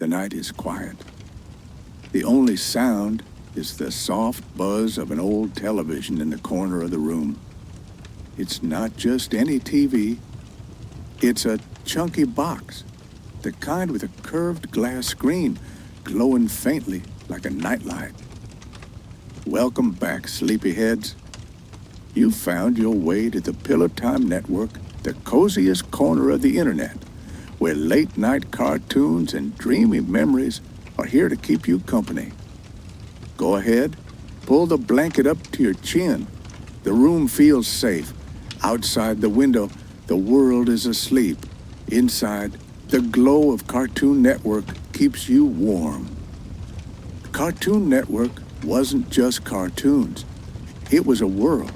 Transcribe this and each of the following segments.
The night is quiet. The only sound is the soft buzz of an old television in the corner of the room. It's not just any TV. It's a chunky box, the kind with a curved glass screen glowing faintly like a nightlight. Welcome back, sleepyheads. You found your way to the Pillow Time Network, the coziest corner of the internet, where late-night cartoons and dreamy memories are here to keep you company. Go ahead, pull the blanket up to your chin. The room feels safe. Outside the window, the world is asleep. Inside, the glow of Cartoon Network keeps you warm. Cartoon Network wasn't just cartoons. It was a world.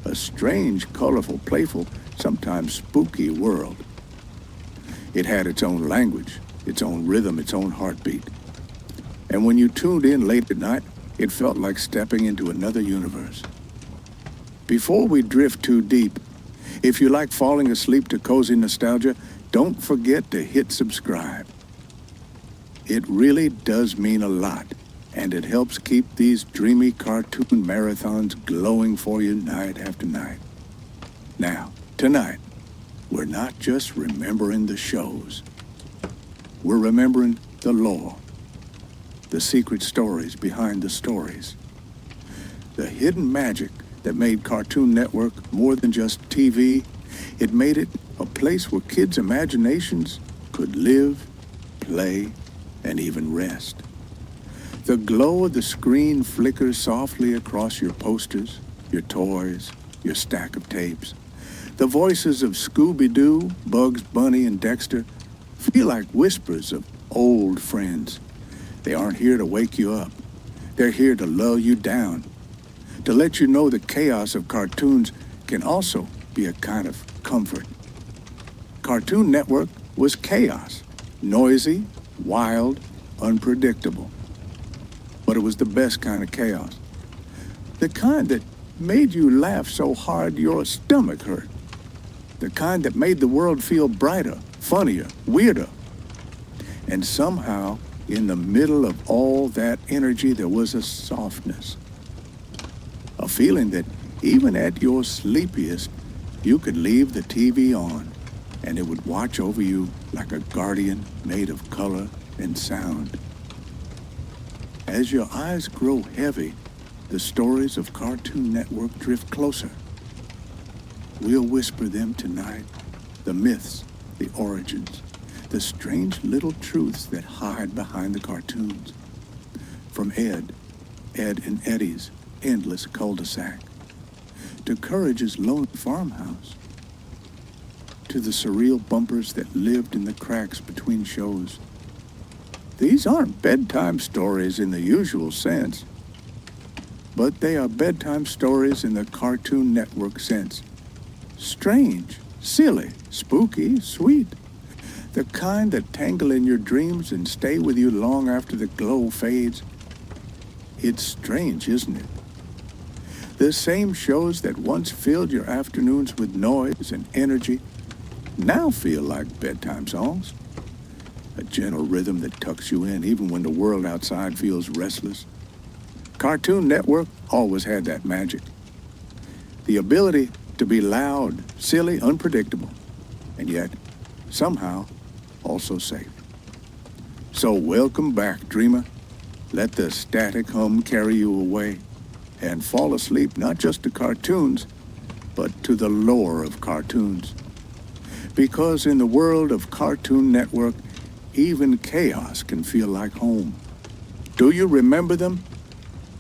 A strange, colorful, playful, sometimes spooky world. It had its own language, its own rhythm, its own heartbeat. And when you tuned in late at night, it felt like stepping into another universe. Before we drift too deep, if you like falling asleep to cozy nostalgia, don't forget to hit subscribe. It really does mean a lot, and it helps keep these dreamy cartoon marathons glowing for you night after night. Now, tonight, we're not just remembering the shows. We're remembering the lore, the secret stories behind the stories, the hidden magic that made Cartoon Network more than just TV. It made it a place where kids' imaginations could live, play, and even rest. The glow of the screen flickers softly across your posters, your toys, your stack of tapes. The voices of Scooby-Doo, Bugs Bunny, and Dexter feel like whispers of old friends. They aren't here to wake you up. They're here to lull you down, to let you know the chaos of cartoons can also be a kind of comfort. Cartoon Network was chaos, noisy, wild, unpredictable. But it was the best kind of chaos. The kind that made you laugh so hard your stomach hurt. The kind that made the world feel brighter, funnier, weirder. And somehow, in the middle of all that energy, there was a softness. A feeling that even at your sleepiest, you could leave the TV on and it would watch over you like a guardian made of color and sound. As your eyes grow heavy, the stories of Cartoon Network drift closer. We'll whisper them tonight, the myths, the origins, the strange little truths that hide behind the cartoons. From Ed and Eddy's endless cul-de-sac, to Courage's lonely farmhouse, to the surreal bumpers that lived in the cracks between shows. These aren't bedtime stories in the usual sense, but they are bedtime stories in the Cartoon Network sense. Strange, silly, spooky, sweet. The kind that tangle in your dreams and stay with you long after the glow fades. It's strange, isn't it? The same shows that once filled your afternoons with noise and energy now feel like bedtime songs. A gentle rhythm that tucks you in even when the world outside feels restless. Cartoon Network always had that magic. The ability to be loud, silly, unpredictable, and yet, somehow, also safe. So welcome back, dreamer. Let the static hum carry you away and fall asleep not just to cartoons, but to the lore of cartoons. Because in the world of Cartoon Network, even chaos can feel like home. Do you remember them?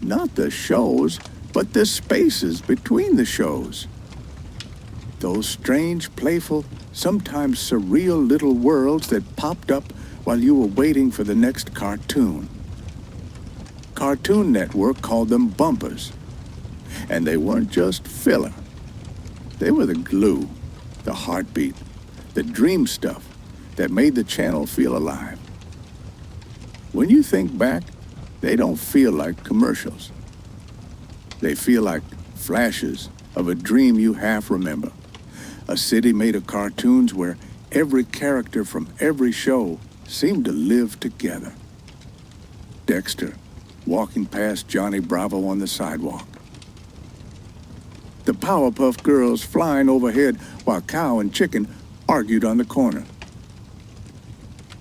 Not the shows, but the spaces between the shows. Those strange, playful, sometimes surreal little worlds that popped up while you were waiting for the next cartoon. Cartoon Network called them bumpers. And they weren't just filler. They were the glue, the heartbeat, the dream stuff that made the channel feel alive. When you think back, they don't feel like commercials. They feel like flashes of a dream you half remember. A city made of cartoons where every character from every show seemed to live together. Dexter walking past Johnny Bravo on the sidewalk. The Powerpuff Girls flying overhead while Cow and Chicken argued on the corner.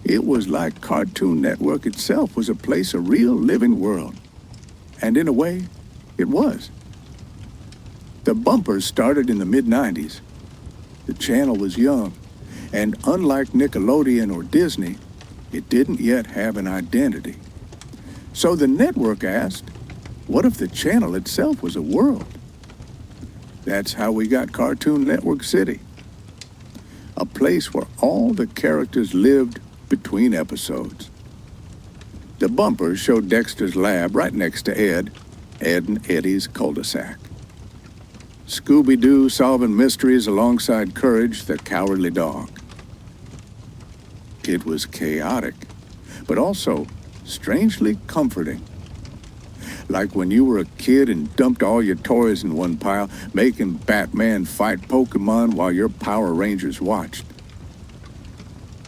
It was like Cartoon Network itself was a place, a real living world. And in a way, it was. The bumpers started in the mid-90s. The channel was young, and unlike Nickelodeon or Disney, it didn't yet have an identity. So the network asked, what if the channel itself was a world? That's how we got Cartoon Network City, a place where all the characters lived between episodes. The bumpers showed Dexter's lab right next to Ed and Eddy's cul-de-sac. Scooby-Doo solving mysteries alongside Courage, the cowardly dog. It was chaotic, but also strangely comforting. Like when you were a kid and dumped all your toys in one pile, making Batman fight Pokemon while your Power Rangers watched.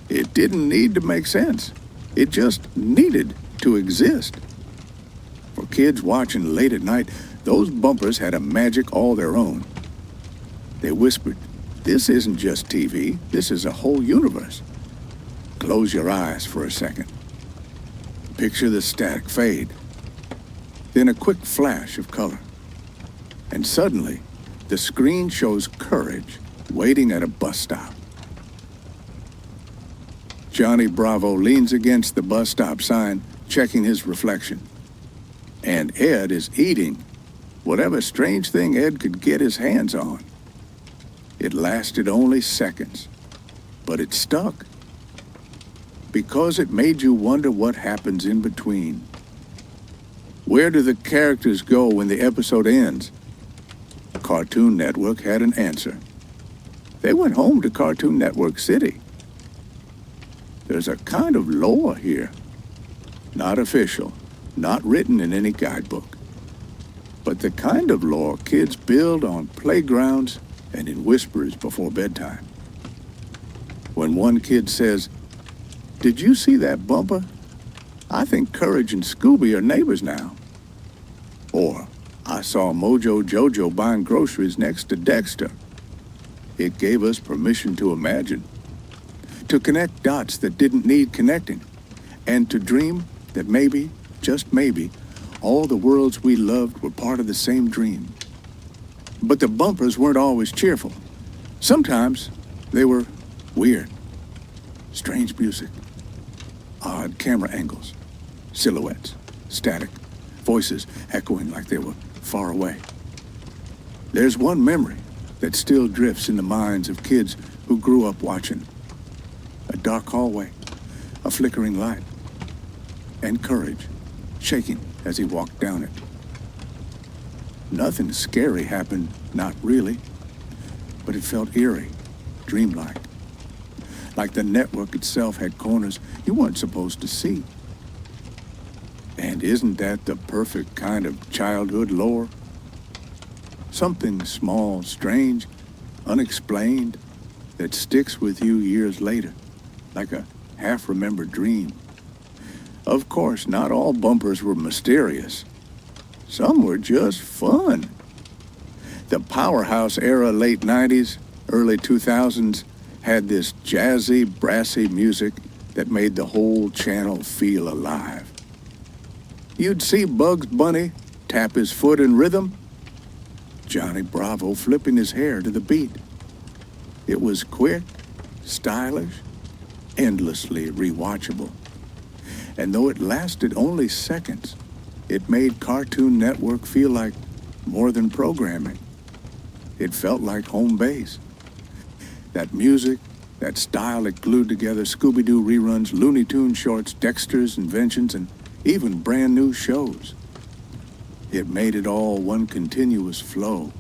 It didn't need to make sense. It just needed to exist. For kids watching late at night, those bumpers had a magic all their own. They whispered, this isn't just TV, this is a whole universe. Close your eyes for a second. Picture the static fade. Then a quick flash of color. And suddenly, the screen shows Courage waiting at a bus stop. Johnny Bravo leans against the bus stop sign, checking his reflection. And Ed is eating whatever strange thing Ed could get his hands on. It lasted only seconds, but it stuck. Because it made you wonder what happens in between. Where do the characters go when the episode ends? Cartoon Network had an answer. They went home to Cartoon Network City. There's a kind of lore here. Not official, not written in any guidebook. But the kind of lore kids build on playgrounds and in whispers before bedtime. When one kid says, did you see that bumper? I think Courage and Scooby are neighbors now. Or, I saw Mojo Jojo buying groceries next to Dexter. It gave us permission to imagine, to connect dots that didn't need connecting, and to dream that maybe, just maybe, all the worlds we loved were part of the same dream. But the bumpers weren't always cheerful. Sometimes they were weird, strange music, odd camera angles, silhouettes, static, voices echoing like they were far away. There's one memory that still drifts in the minds of kids who grew up watching. A dark hallway, a flickering light, and Courage shaking as he walked down it. Nothing scary happened, not really, but it felt eerie, dreamlike. Like the network itself had corners you weren't supposed to see. And isn't that the perfect kind of childhood lore? Something small, strange, unexplained, that sticks with you years later, like a half-remembered dream. Of course, not all bumpers were mysterious. Some were just fun. The Powerhouse era late 90s, early 2000s had this jazzy, brassy music that made the whole channel feel alive. You'd see Bugs Bunny tap his foot in rhythm, Johnny Bravo flipping his hair to the beat. It was quick, stylish, endlessly rewatchable. And though it lasted only seconds, it made Cartoon Network feel like more than programming. It felt like home base. That music, that style that glued together Scooby-Doo reruns, Looney Tunes shorts, Dexter's inventions, and even brand new shows. It made it all one continuous flow,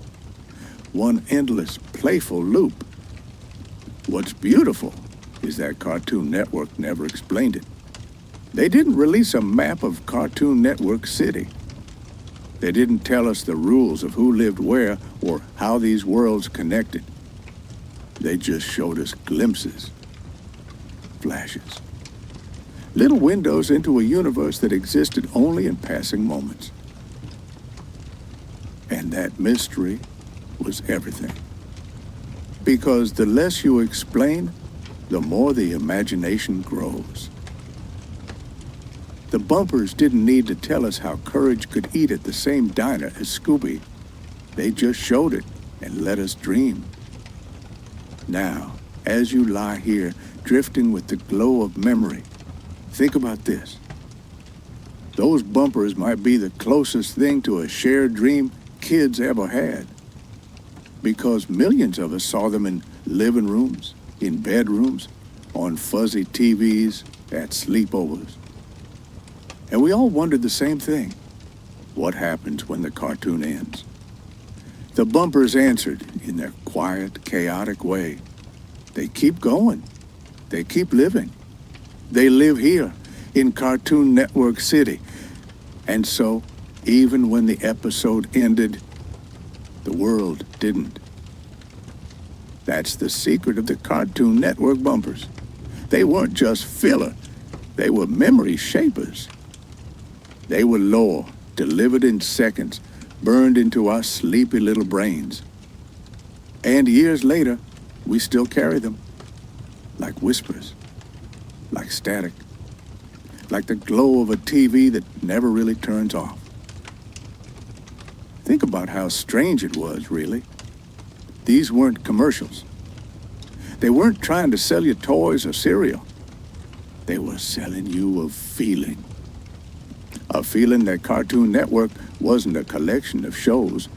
one endless, playful loop. What's beautiful is that Cartoon Network never explained it. They didn't release a map of Cartoon Network City. They didn't tell us the rules of who lived where or how these worlds connected. They just showed us glimpses, flashes, Little windows into a universe that existed only in passing moments. And that mystery was everything. Because the less you explain, the more the imagination grows. The bumpers didn't need to tell us how Courage could eat at the same diner as Scooby. They just showed it and let us dream. Now, as you lie here, drifting with the glow of memory, think about this. Those bumpers might be the closest thing to a shared dream kids ever had. Because millions of us saw them in living rooms, in bedrooms, on fuzzy TVs, at sleepovers. And we all wondered the same thing. What happens when the cartoon ends? The bumpers answered in their quiet, chaotic way. They keep going. They keep living. They live here in Cartoon Network City. And so, even when the episode ended, the world didn't. That's the secret of the Cartoon Network bumpers. They weren't just filler. They were memory shapers. They were lore, delivered in seconds, burned into our sleepy little brains. And years later, we still carry them. Like whispers, like static, like the glow of a TV that never really turns off. Think about how strange it was, really. These weren't commercials. They weren't trying to sell you toys or cereal. They were selling you a feeling. A feeling that Cartoon Network wasn't a collection of shows.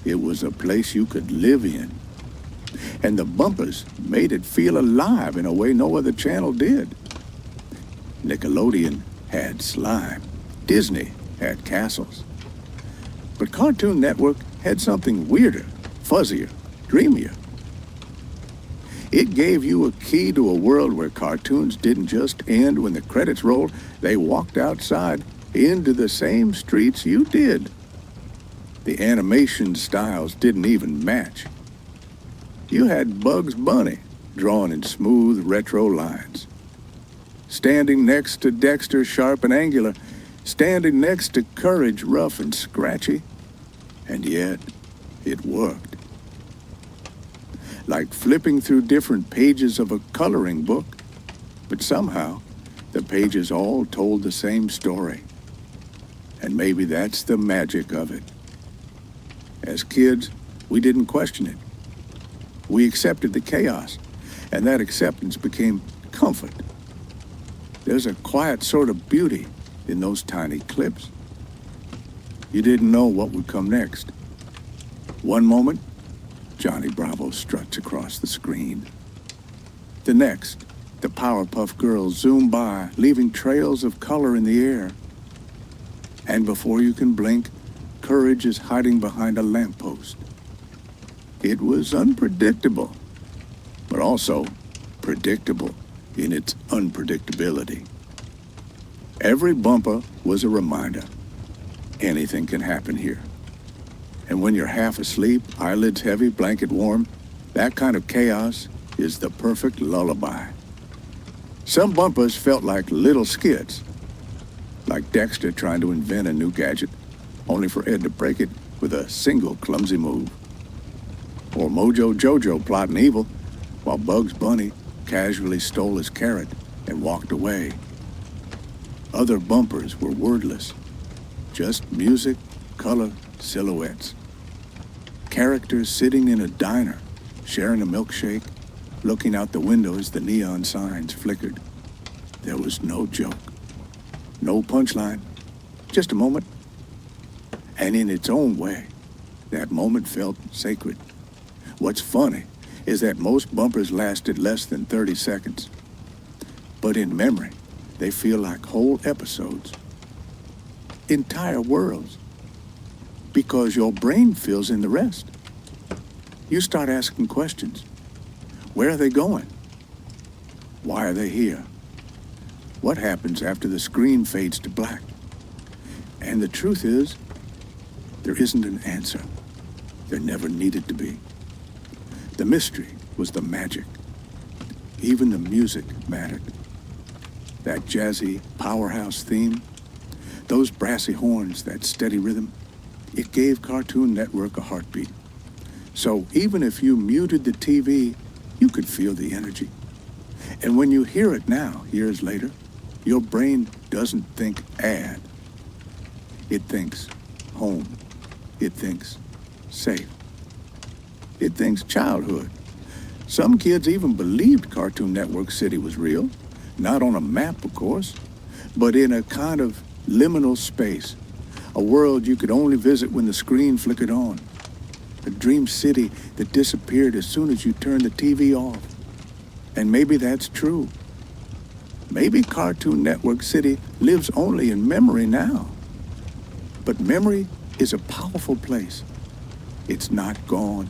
It was a place you could live in. And the bumpers made it feel alive in a way no other channel did. Nickelodeon had slime. Disney had castles. But Cartoon Network had something weirder, fuzzier, dreamier. It gave you a key to a world where cartoons didn't just end when the credits rolled. They walked outside into the same streets you did. The animation styles didn't even match. You had Bugs Bunny drawn in smooth retro lines. Standing next to Dexter, sharp and angular. Standing next to Courage, rough and scratchy. And yet, it worked. Like flipping through different pages of a coloring book, but somehow the pages all told the same story. And maybe that's the magic of it. As kids, we didn't question it. We accepted the chaos, and that acceptance became comfort. There's a quiet sort of beauty in those tiny clips. You didn't know what would come next. One moment, Johnny Bravo struts across the screen. The next, the Powerpuff Girls zoom by, leaving trails of color in the air. And before you can blink, Courage is hiding behind a lamppost. It was unpredictable, but also predictable in its unpredictability. Every bumper was a reminder. Anything can happen here. And when you're half asleep, eyelids heavy, blanket warm, that kind of chaos is the perfect lullaby. Some bumpers felt like little skits, like Dexter trying to invent a new gadget, only for Ed to break it with a single clumsy move. Or Mojo Jojo plotting evil, while Bugs Bunny casually stole his carrot and walked away. Other bumpers were wordless, just music, color, silhouettes. Characters sitting in a diner, sharing a milkshake, looking out the window as the neon signs flickered. There was no joke, no punchline, just a moment. And in its own way, that moment felt sacred. What's funny is that most bumpers lasted less than 30 seconds. But in memory, they feel like whole episodes, entire worlds. Because your brain fills in the rest. You start asking questions. Where are they going? Why are they here? What happens after the screen fades to black? And the truth is, there isn't an answer. There never needed to be. The mystery was the magic. Even the music mattered. that jazzy powerhouse theme, those brassy horns, that steady rhythm, it gave Cartoon Network a heartbeat. So even if you muted the TV, you could feel the energy. And when you hear it now, years later, your brain doesn't think ad. It thinks home. It thinks safe. It thinks childhood. Some kids even believed Cartoon Network City was real. Not on a map, of course, but in a kind of liminal space. A world you could only visit when the screen flickered on. A dream city that disappeared as soon as you turned the TV off. And maybe that's true. Maybe Cartoon Network City lives only in memory now. But memory is a powerful place. It's not gone.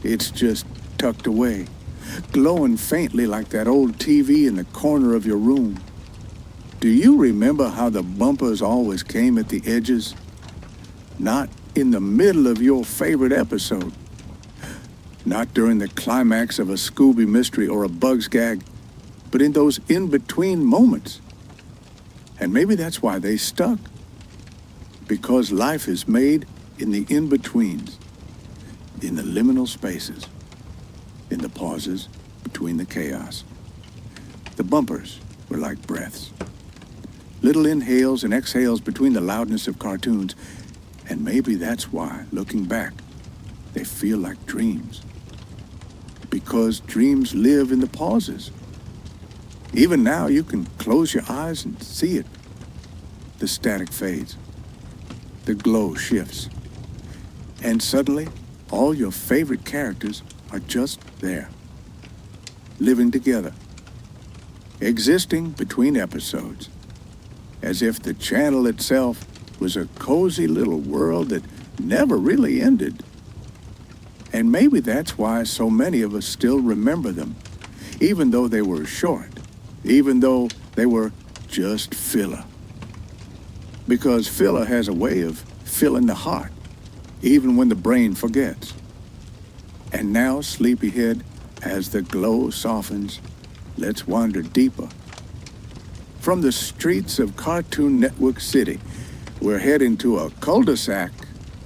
It's just tucked away, glowing faintly like that old TV in the corner of your room. Do you remember how the bumpers always came at the edges? Not in the middle of your favorite episode. Not during the climax of a Scooby mystery or a Bugs gag, but in those in-between moments. And maybe that's why they stuck. Because life is made in the in-betweens, in the liminal spaces, in the pauses between the chaos. The bumpers were like breaths. Little inhales and exhales between the loudness of cartoons. And maybe that's why, looking back, they feel like dreams. Because dreams live in the pauses. Even now, you can close your eyes and see it. The static fades. The glow shifts. And suddenly, all your favorite characters are just there. Living together. Existing between episodes. As if the channel itself was a cozy little world that never really ended. And maybe that's why so many of us still remember them, even though they were short, even though they were just filler. Because filler has a way of filling the heart, even when the brain forgets. And now, sleepyhead, as the glow softens, let's wander deeper. From the streets of Cartoon Network City, we're heading to a cul-de-sac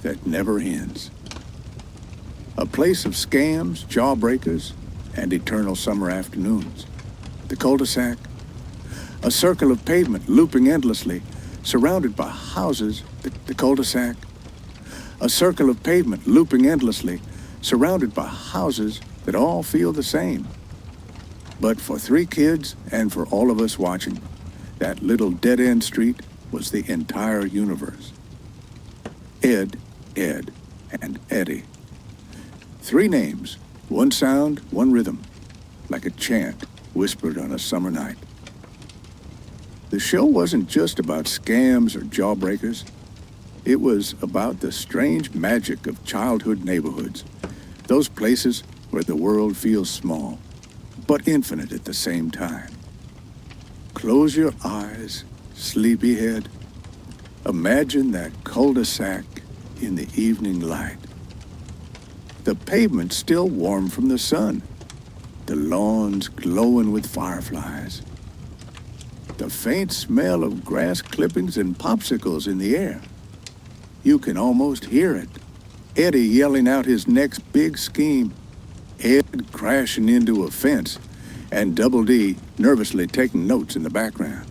that never ends. A place of scams, jawbreakers, and eternal summer afternoons. The cul-de-sac, a circle of pavement looping endlessly, surrounded by houses. The cul-de-sac, a circle of pavement looping endlessly, surrounded by houses that all feel the same. But for 3 kids and for all of us watching, that little dead-end street was the entire universe. Ed, and Eddy. 3 names, 1 sound, 1 rhythm, like a chant whispered on a summer night. The show wasn't just about scams or jawbreakers. It was about the strange magic of childhood neighborhoods, those places where the world feels small, but infinite at the same time. Close your eyes, sleepyhead. Imagine that cul-de-sac in the evening light. The pavement still warm from the sun. The lawns glowing with fireflies. The faint smell of grass clippings and popsicles in the air. You can almost hear it. Eddy yelling out his next big scheme. Ed crashing into a fence, and Double D nervously taking notes in the background.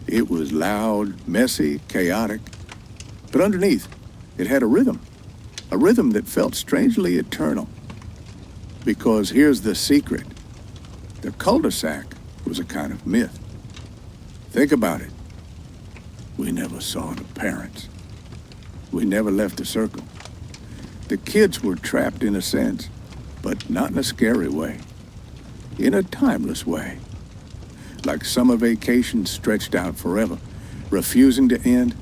It was loud, messy, chaotic, but underneath, it had a rhythm that felt strangely eternal. Because here's the secret. The cul-de-sac was a kind of myth. Think about it. We never saw the parents. We never left the circle. The kids were trapped in a sense, but not in a scary way. In a timeless way. Like summer vacations stretched out forever, refusing to end,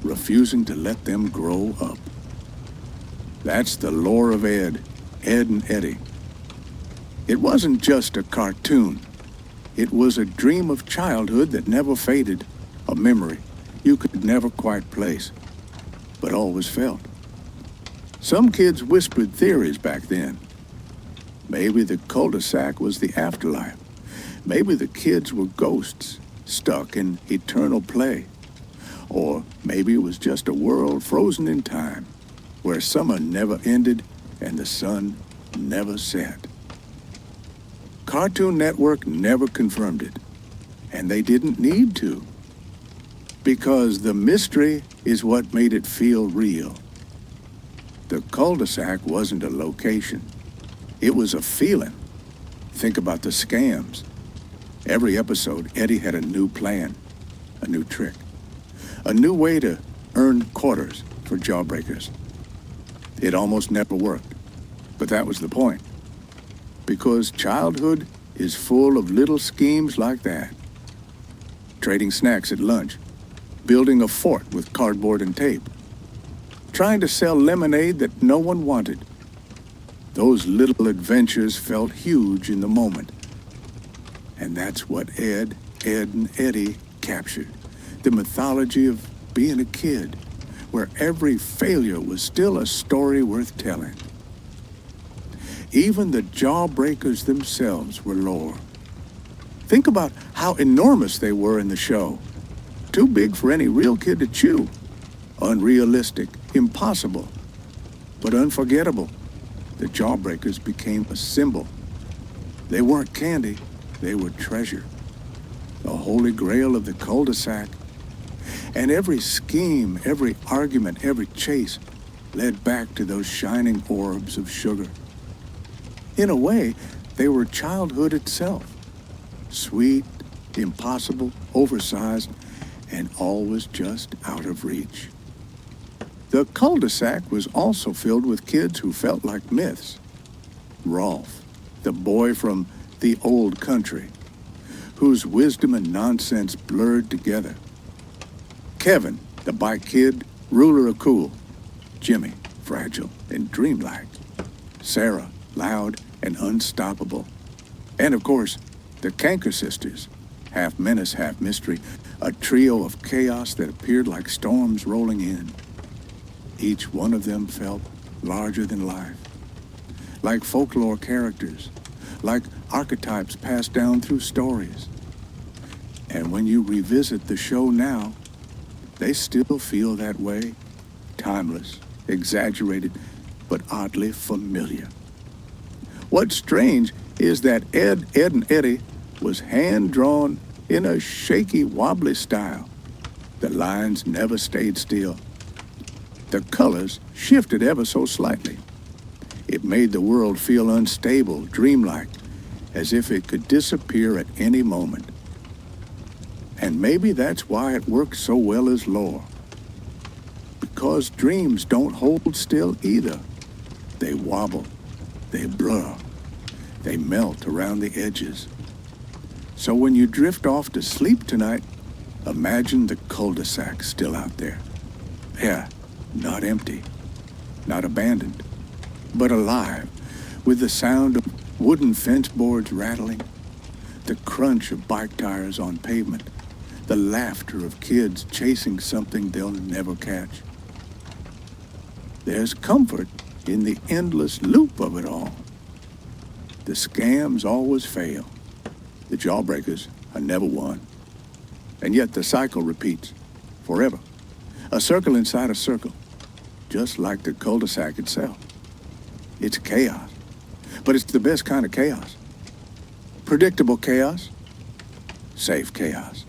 refusing to let them grow up. That's the lore of Ed and Eddy. It wasn't just a cartoon. It was a dream of childhood that never faded, a memory you could never quite place, but always felt. Some kids whispered theories back then. Maybe the cul-de-sac was the afterlife. Maybe the kids were ghosts stuck in eternal play. Or maybe it was just a world frozen in time, where summer never ended and the sun never set. Cartoon Network never confirmed it, and they didn't need to, because the mystery is what made it feel real. The cul-de-sac wasn't a location. It was a feeling. Think about the scams. Every episode, Eddy had a new plan, a new trick, a new way to earn quarters for jawbreakers. It almost never worked, but that was the point. Because childhood is full of little schemes like that. Trading snacks at lunch, building a fort with cardboard and tape, trying to sell lemonade that no one wanted. Those little adventures felt huge in the moment. And that's what Ed, and Eddy captured. The mythology of being a kid, where every failure was still a story worth telling. Even the jawbreakers themselves were lore. Think about how enormous they were in the show. Too big for any real kid to chew. Unrealistic, impossible, but unforgettable. The jawbreakers became a symbol. They weren't candy, they were treasure. The holy grail of the cul-de-sac. And every scheme, every argument, every chase led back to those shining orbs of sugar. In a way, they were childhood itself. Sweet, impossible, oversized, and always just out of reach. The cul-de-sac was also filled with kids who felt like myths. Rolf, the boy from the old country, whose wisdom and nonsense blurred together. Kevin, the bike kid, ruler of cool. Jimmy, fragile and dreamlike. Sarah, loud and unstoppable. And of course, the Canker sisters, half menace, half mystery, a trio of chaos that appeared like storms rolling in. Each one of them felt larger than life, like folklore characters, like archetypes passed down through stories. And when you revisit the show now, they still feel that way, timeless, exaggerated, but oddly familiar. What's strange is that Ed, and Eddy was hand-drawn in a shaky, wobbly style. The lines never stayed still. The colors shifted ever so slightly. It made the world feel unstable, dreamlike, as if it could disappear at any moment. And maybe that's why it works so well as lore. Because dreams don't hold still either. They wobble, they blur, they melt around the edges. So when you drift off to sleep tonight, imagine the cul-de-sac still out there. Yeah, not empty, not abandoned, but alive, with the sound of wooden fence boards rattling, the crunch of bike tires on pavement, the laughter of kids chasing something they'll never catch. There's comfort in the endless loop of it all. The scams always fail. The jawbreakers are never won. And yet the cycle repeats forever. A circle inside a circle, just like the cul-de-sac itself. It's chaos, but it's the best kind of chaos. Predictable chaos, safe chaos.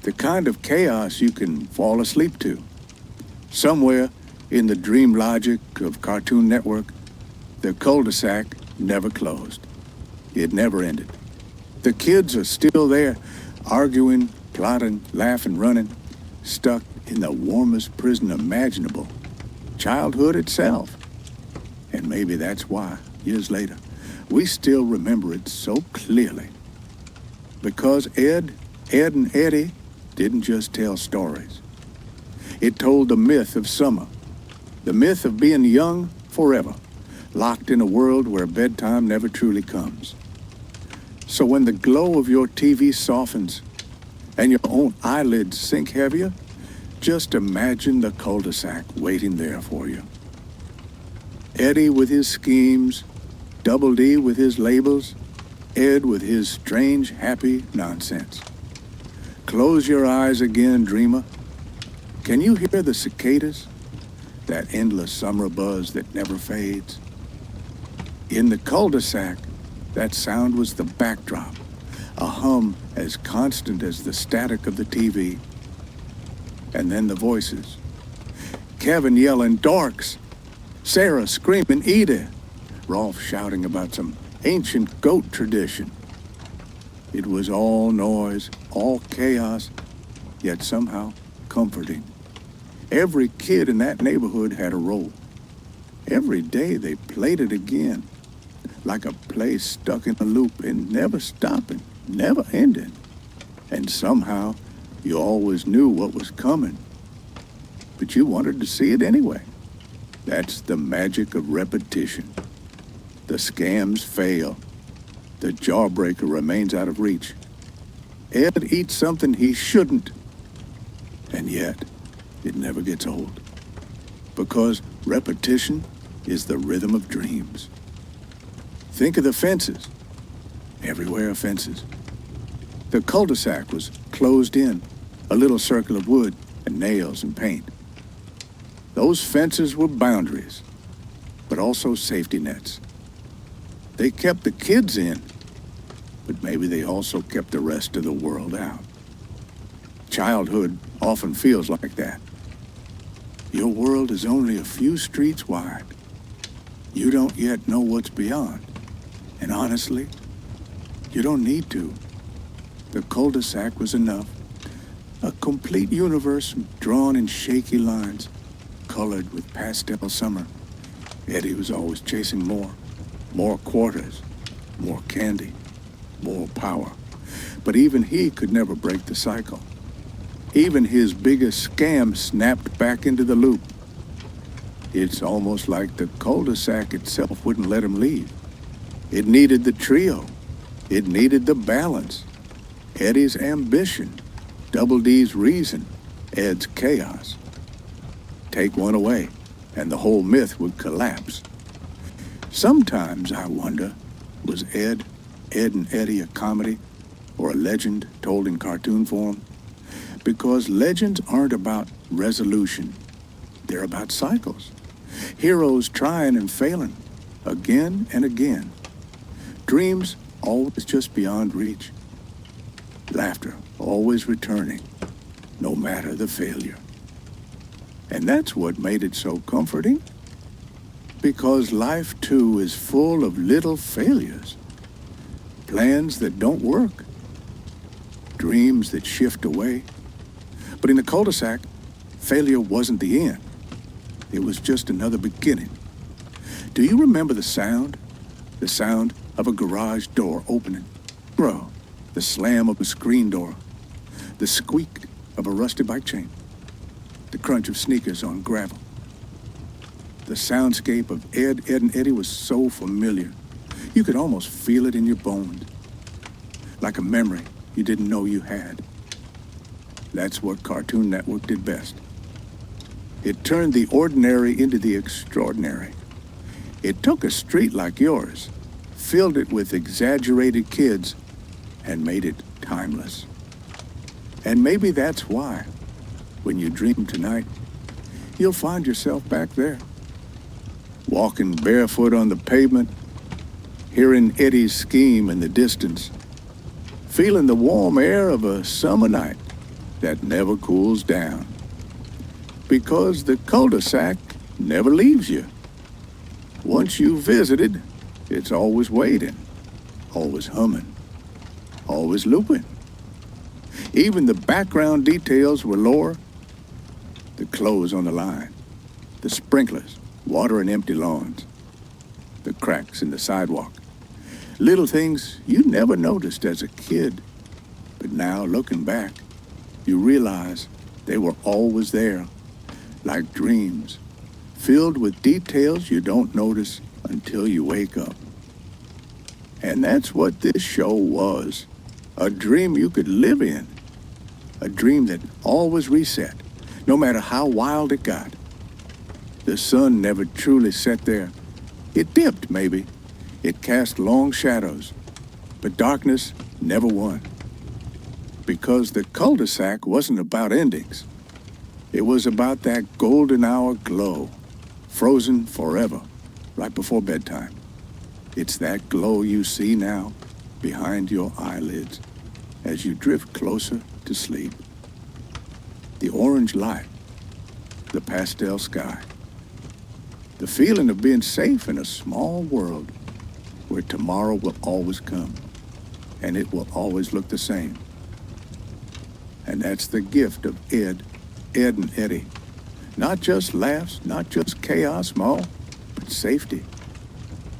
The kind of chaos you can fall asleep to. Somewhere in the dream logic of Cartoon Network, the cul-de-sac never closed. It never ended. The kids are still there, arguing, plotting, laughing, running, stuck in the warmest prison imaginable, childhood itself. And maybe that's why, years later, we still remember it so clearly. Because Ed, and Eddy didn't just tell stories. It told the myth of summer, the myth of being young forever, locked in a world where bedtime never truly comes. So when the glow of your TV softens and your own eyelids sink heavier, just imagine the cul-de-sac waiting there for you. Eddy with his schemes, Double D with his labels, Ed with his strange, happy nonsense. Close your eyes again, dreamer. Can you hear the cicadas? That endless summer buzz that never fades? In the cul-de-sac, that sound was the backdrop, a hum as constant as the static of the TV. And then the voices. Kevin yelling, "Dorks!" Sarah screaming, "Eddy!" Rolf shouting about some ancient goat tradition. It was all noise, all chaos, yet somehow comforting. Every kid in that neighborhood had a role. Every day they played it again, like a play stuck in a loop and never stopping, never ending. And somehow you always knew what was coming, but you wanted to see it anyway. That's the magic of repetition. The scams fail. The jawbreaker remains out of reach. Ed eats something he shouldn't, and yet it never gets old. Because repetition is the rhythm of dreams. Think of the fences. Everywhere are fences. The cul-de-sac was closed in, a little circle of wood and nails and paint. Those fences were boundaries, but also safety nets. They kept the kids in, but maybe they also kept the rest of the world out. Childhood often feels like that. Your world is only a few streets wide. You don't yet know what's beyond. And honestly, you don't need to. The cul-de-sac was enough. A complete universe drawn in shaky lines, colored with pastel summer. Eddy was always chasing more. More quarters, more candy, more power. But even he could never break the cycle. Even his biggest scam snapped back into the loop. It's almost like the cul-de-sac itself wouldn't let him leave. It needed the trio. It needed the balance. Eddy's ambition, Double D's reason, Ed's chaos. Take one away, and the whole myth would collapse. Sometimes I wonder, was Ed and Eddy a comedy or a legend told in cartoon form? Because legends aren't about resolution. They're about cycles. Heroes trying and failing, again and again. Dreams always just beyond reach. Laughter always returning, no matter the failure. And that's what made it so comforting. Because life, too, is full of little failures. Plans that don't work. Dreams that shift away. But in the cul-de-sac, failure wasn't the end. It was just another beginning. Do you remember the sound? The sound of a garage door opening. Bro, the slam of a screen door. The squeak of a rusty bike chain. The crunch of sneakers on gravel. The soundscape of Ed and Eddy was so familiar. You could almost feel it in your bones. Like a memory you didn't know you had. That's what Cartoon Network did best. It turned the ordinary into the extraordinary. It took a street like yours, filled it with exaggerated kids, and made it timeless. And maybe that's why, when you dream tonight, you'll find yourself back there. Walking barefoot on the pavement, hearing Eddy's scheme in the distance, feeling the warm air of a summer night that never cools down. Because the cul-de-sac never leaves you. Once you visited, it's always waiting, always humming, always looping. Even the background details were lore. The clothes on the line, the sprinklers, watering empty lawns, the cracks in the sidewalk. Little things you never noticed as a kid. But now, looking back, you realize they were always there, like dreams, filled with details you don't notice until you wake up. And that's what this show was. A dream you could live in. A dream that always reset, no matter how wild it got. The sun never truly set there. It dipped, maybe. It cast long shadows. but darkness never won. Because the cul-de-sac wasn't about endings. It was about that golden hour glow, frozen forever, right before bedtime. It's that glow you see now behind your eyelids as you drift closer to sleep. The orange light, the pastel sky, the feeling of being safe in a small world where tomorrow will always come and it will always look the same. And that's the gift of Ed and Eddy. Not just laughs, not just chaos, Ma, but safety.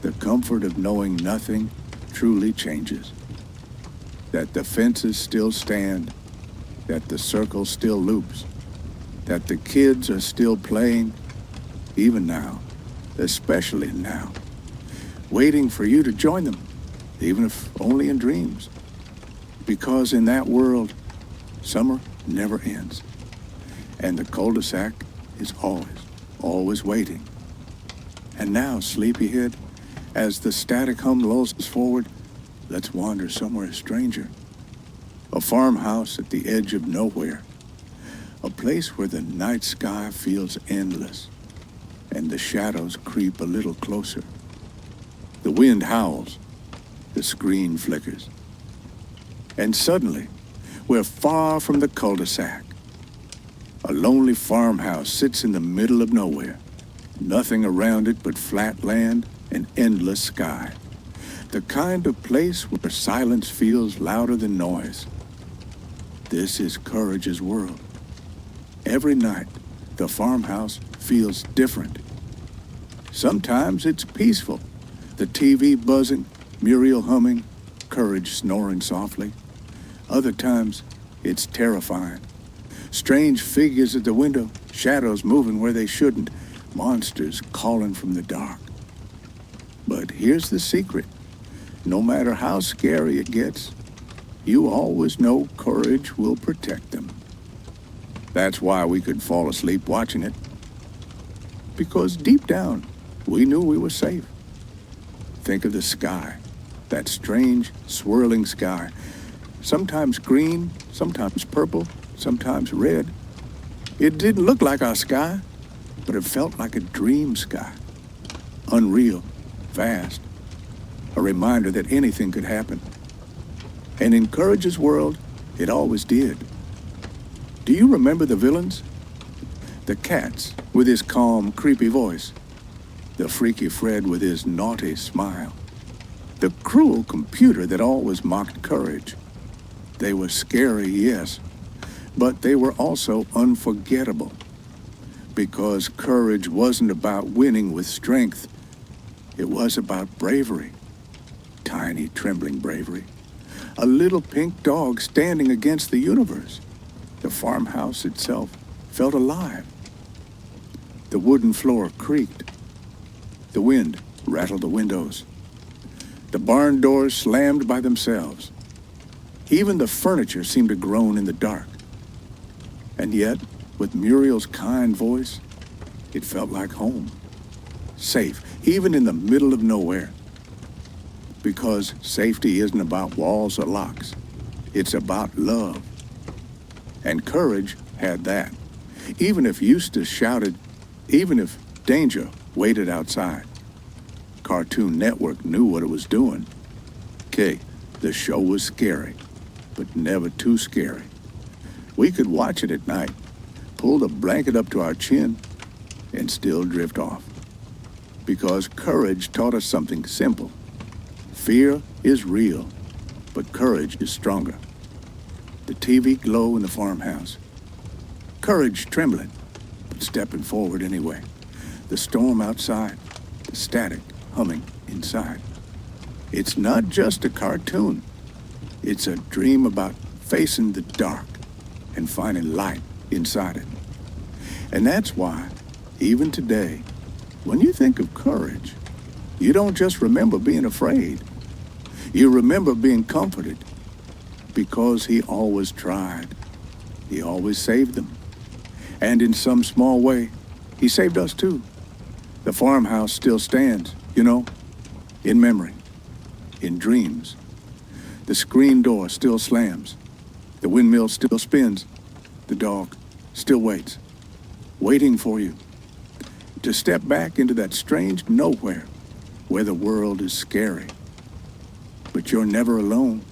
The comfort of knowing nothing truly changes. That the fences still stand, that the circle still loops, that the kids are still playing, even now, especially now, waiting for you to join them, even if only in dreams. Because in that world, summer never ends, and the cul-de-sac is always waiting. And now, sleepyhead, as the static hum lulls us forward, let's wander somewhere stranger. A farmhouse at the edge of nowhere. A place where the night sky feels endless, and the shadows creep a little closer. The wind howls, the screen flickers. And suddenly, we're far from the cul-de-sac. A lonely farmhouse sits in the middle of nowhere. Nothing around it but flat land and endless sky. The kind of place where silence feels louder than noise. This is Courage's world. Every night, the farmhouse feels different. Sometimes it's peaceful. The TV buzzing, Muriel humming, Courage snoring softly. Other times, it's terrifying. Strange figures at the window, shadows moving where they shouldn't, monsters calling from the dark. But here's the secret. No matter how scary it gets, you always know Courage will protect them. That's why we could fall asleep watching it. Because deep down, we knew we were safe. Think of the sky, that strange, swirling sky. Sometimes green, sometimes purple, sometimes red. It didn't look like our sky, but it felt like a dream sky. Unreal, vast, a reminder that anything could happen. And in Courage's world, it always did. Do you remember the villains? The Cats with his calm, creepy voice. The freaky Fred with his naughty smile. The cruel computer that always mocked Courage. They were scary, yes, but they were also unforgettable. Because Courage wasn't about winning with strength. It was about bravery. Tiny, trembling bravery. A little pink dog standing against the universe. The farmhouse itself felt alive. The wooden floor creaked. The wind rattled the windows. The barn doors slammed by themselves. Even the furniture seemed to groan in the dark. And yet, with Muriel's kind voice, it felt like home. Safe, even in the middle of nowhere. Because safety isn't about walls or locks. It's about love. And Courage had that. Even if Eustace shouted, even if danger waited outside. Cartoon Network knew what it was doing. Okay, the show was scary, but never too scary. We could watch it at night, pull the blanket up to our chin, and still drift off. Because Courage taught us something simple. Fear is real, but courage is stronger. The TV glow in the farmhouse. Courage trembling, but stepping forward anyway. The storm outside, the static humming inside. It's not just a cartoon. It's a dream about facing the dark and finding light inside it. And that's why, even today, when you think of Courage, you don't just remember being afraid. You remember being comforted because he always tried. He always saved them. And in some small way, he saved us too. The farmhouse still stands, in memory, in dreams. The screen door still slams. The windmill still spins. The dog still waits, waiting for you to step back into that strange nowhere where the world is scary. But you're never alone.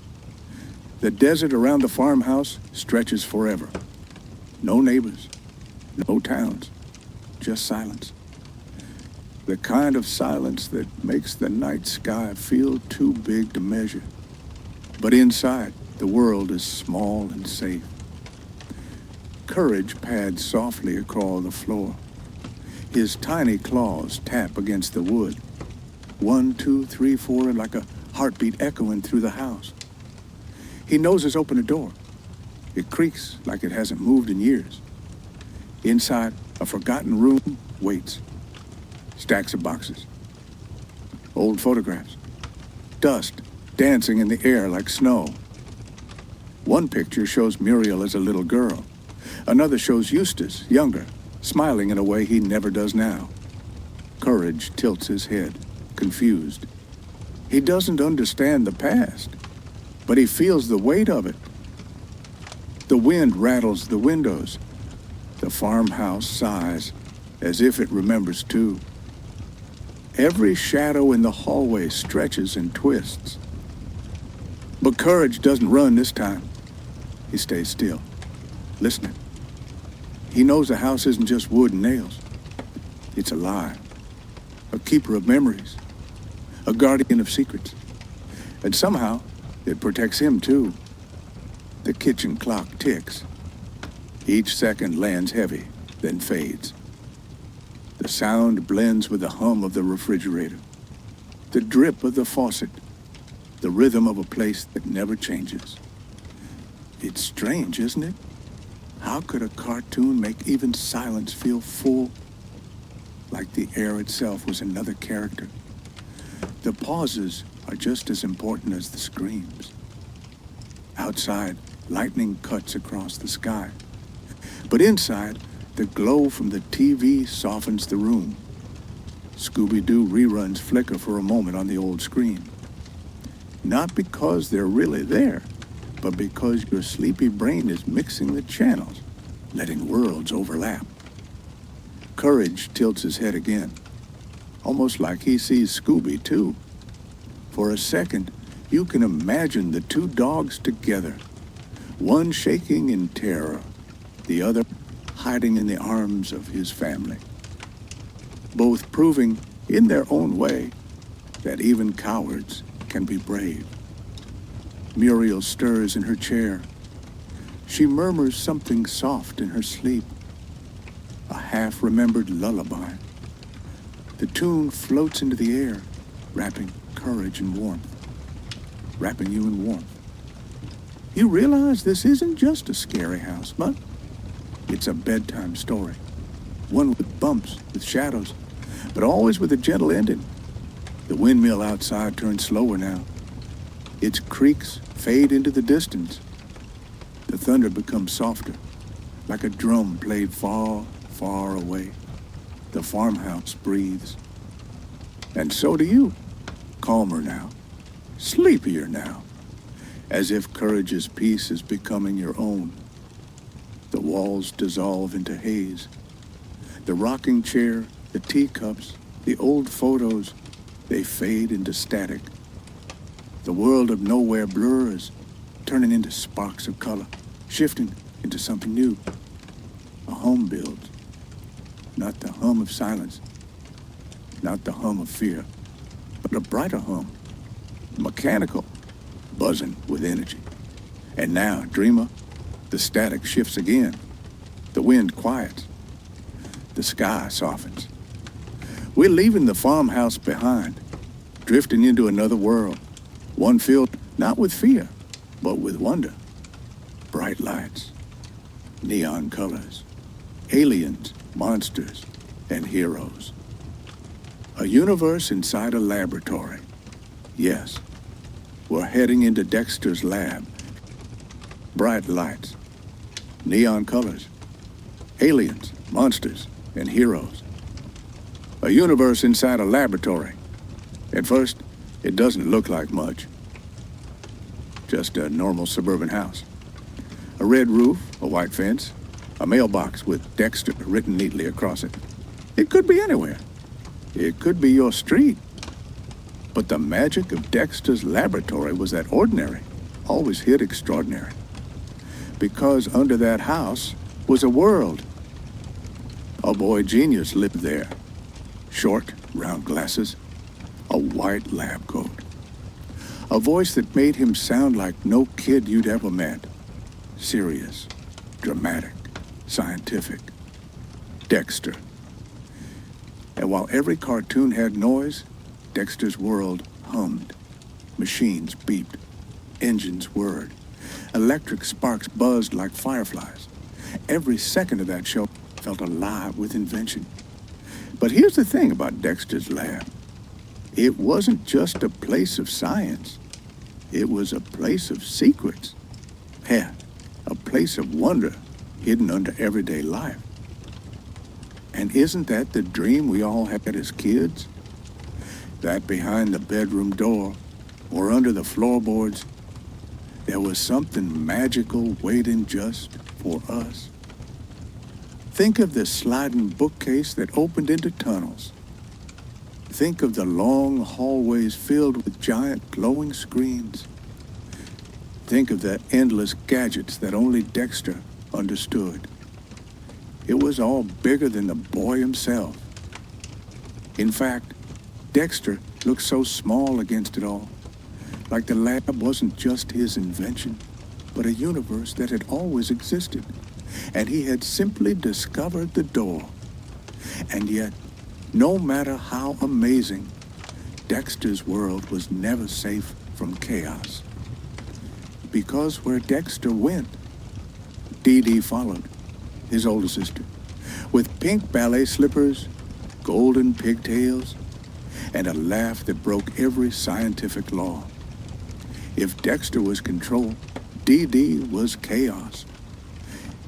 The desert around the farmhouse stretches forever. No neighbors, no towns, just silence. The kind of silence that makes the night sky feel too big to measure. But inside, the world is small and safe. Courage pads softly across the floor. His tiny claws tap against the wood. 1, 2, 3, 4, like a heartbeat echoing through the house. He noses open a door. It creaks like it hasn't moved in years. Inside, a forgotten room waits. Stacks of boxes. Old photographs. Dust dancing in the air like snow. One picture shows Muriel as a little girl. Another shows Eustace, younger, smiling in a way he never does now. Courage tilts his head, confused. He doesn't understand the past, but he feels the weight of it. The wind rattles the windows. The farmhouse sighs, as if it remembers too. Every shadow in the hallway stretches and twists. But Courage doesn't run this time. He stays still, listening. He knows the house isn't just wood and nails. It's alive, a keeper of memories, a guardian of secrets. And somehow, it protects him too. The kitchen clock ticks. Each second lands heavy, then fades. The sound blends with the hum of the refrigerator, the drip of the faucet, the rhythm of a place that never changes. It's strange, isn't it? How could a cartoon make even silence feel full? Like the air itself was another character. The pauses are just as important as the screams. Outside, lightning cuts across the sky. But inside, the glow from the TV softens the room. Scooby-Doo reruns flicker for a moment on the old screen. Not because they're really there, but because your sleepy brain is mixing the channels, letting worlds overlap. Courage tilts his head again, almost like he sees Scooby too. For a second, you can imagine the two dogs together, one shaking in terror, the other hiding in the arms of his family. Both proving, in their own way, that even cowards can be brave. Muriel stirs in her chair. She murmurs something soft in her sleep, a half-remembered lullaby. The tune floats into the air, wrapping courage and warmth, wrapping you in warmth. You realize this isn't just a scary house, but it's a bedtime story. One with bumps, with shadows, but always with a gentle ending. The windmill outside turns slower now. Its creaks fade into the distance. The thunder becomes softer, like a drum played far, far away. The farmhouse breathes. And so do you. Calmer now, sleepier now, as if Courage's peace is becoming your own. The walls dissolve into haze. The rocking chair, the teacups, the old photos, they fade into static. The world of nowhere blurs, turning into sparks of color, shifting into something new. A hum builds. Not the hum of silence, not the hum of fear, but a brighter hum, mechanical, buzzing with energy. And now, dreamer, the static shifts again. The wind quiets. The sky softens. We're leaving the farmhouse behind, drifting into another world, one filled not with fear, but with wonder. Bright lights, neon colors, aliens, monsters, and heroes. A universe inside a laboratory. Yes, we're heading into Dexter's lab. Bright lights, neon colors, aliens, monsters, and heroes. A universe inside a laboratory. At first, it doesn't look like much. just a normal suburban house. A red roof, a white fence, a mailbox with Dexter written neatly across it. It could be anywhere. It could be your street. But the magic of Dexter's laboratory was that ordinary always hid extraordinary. Because under that house was a world. A boy genius lived there. Short, round glasses, a white lab coat. A voice that made him sound like no kid you'd ever met. Serious, dramatic, scientific. Dexter. And while every cartoon had noise, Dexter's world hummed. Machines beeped. Engines whirred. Electric sparks buzzed like fireflies. Every second of that show felt alive with invention. But here's the thing about Dexter's lab. It wasn't just a place of science. It was a place of secrets. Yeah, a place of wonder hidden under everyday life. And isn't that the dream we all had as kids? That behind the bedroom door or under the floorboards, there was something magical waiting just for us. Think of the sliding bookcase that opened into tunnels. Think of the long hallways filled with giant glowing screens. Think of the endless gadgets that only Dexter understood. It was all bigger than the boy himself. In fact, Dexter looked so small against it all, like the lab wasn't just his invention, but a universe that had always existed, and he had simply discovered the door. And yet, no matter how amazing, Dexter's world was never safe from chaos. Because where Dexter went, Dee followed, his older sister, with pink ballet slippers, golden pigtails, and a laugh that broke every scientific law. If Dexter was control, Dee was chaos.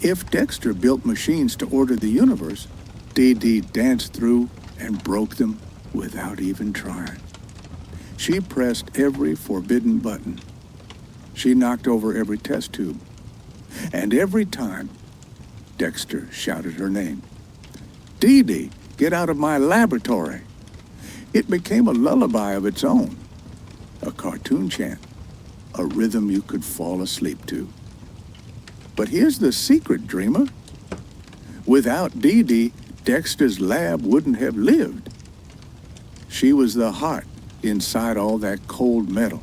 If Dexter built machines to order the universe, Dee danced through and broke them without even trying. She pressed every forbidden button. She knocked over every test tube. And every time, Dexter shouted her name. Dee, get out of my laboratory. It became a lullaby of its own, a cartoon chant, a rhythm you could fall asleep to. But here's the secret, dreamer. Without Dee, Dexter's lab wouldn't have lived. She was the heart inside all that cold metal.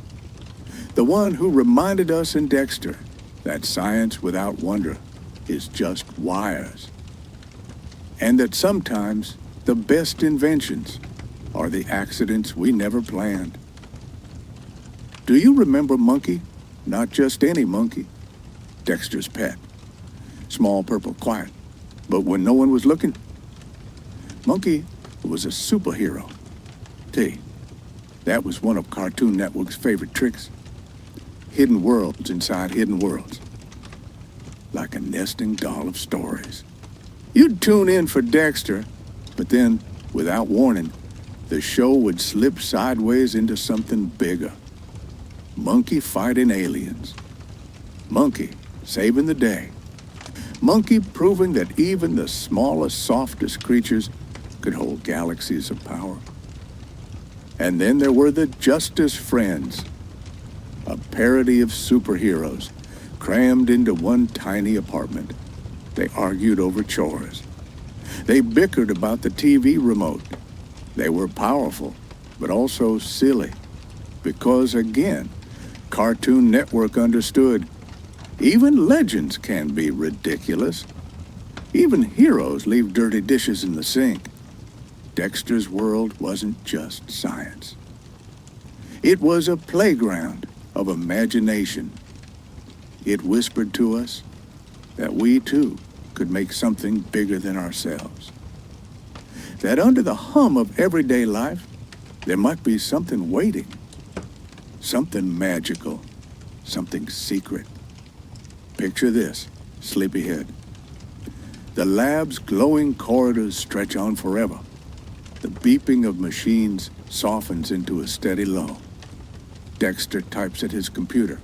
The one who reminded us in Dexter that science without wonder is just wires. And that sometimes the best inventions are the accidents we never planned. Do you remember Monkey? Not just any monkey. Dexter's pet. Small, purple, quiet. But when no one was looking, Monkey was a superhero. That was one of Cartoon Network's favorite tricks. Hidden worlds inside hidden worlds. Like a nesting doll of stories. You'd tune in for Dexter, but then, without warning, the show would slip sideways into something bigger. Monkey fighting aliens. Monkey saving the day. Monkey proving that even the smallest, softest creatures could hold galaxies of power. And then there were the Justice Friends, a parody of superheroes crammed into one tiny apartment. They argued over chores. They bickered about the TV remote. They were powerful, but also silly. Because again, Cartoon Network understood even legends can be ridiculous. Even heroes leave dirty dishes in the sink. Dexter's world wasn't just science. It was a playground of imagination. It whispered to us that we too could make something bigger than ourselves. That under the hum of everyday life, there might be something waiting. Something magical, something secret. Picture this, sleepyhead. The lab's glowing corridors stretch on forever. The beeping of machines softens into a steady lull. Dexter types at his computer.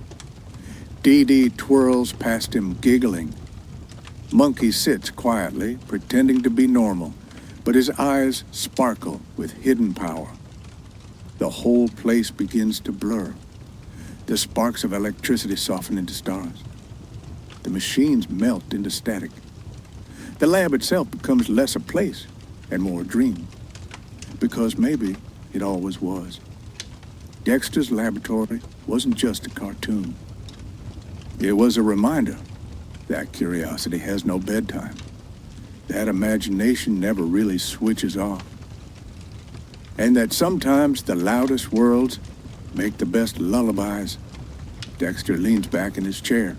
Dee Dee twirls past him, giggling. Monkey sits quietly, pretending to be normal, but his eyes sparkle with hidden power. The whole place begins to blur. The sparks of electricity soften into stars. The machines melt into static. The lab itself becomes less a place and more a dream, because maybe it always was. Dexter's laboratory wasn't just a cartoon. It was a reminder that curiosity has no bedtime, that imagination never really switches off, and that sometimes the loudest worlds make the best lullabies. Dexter leans back in his chair.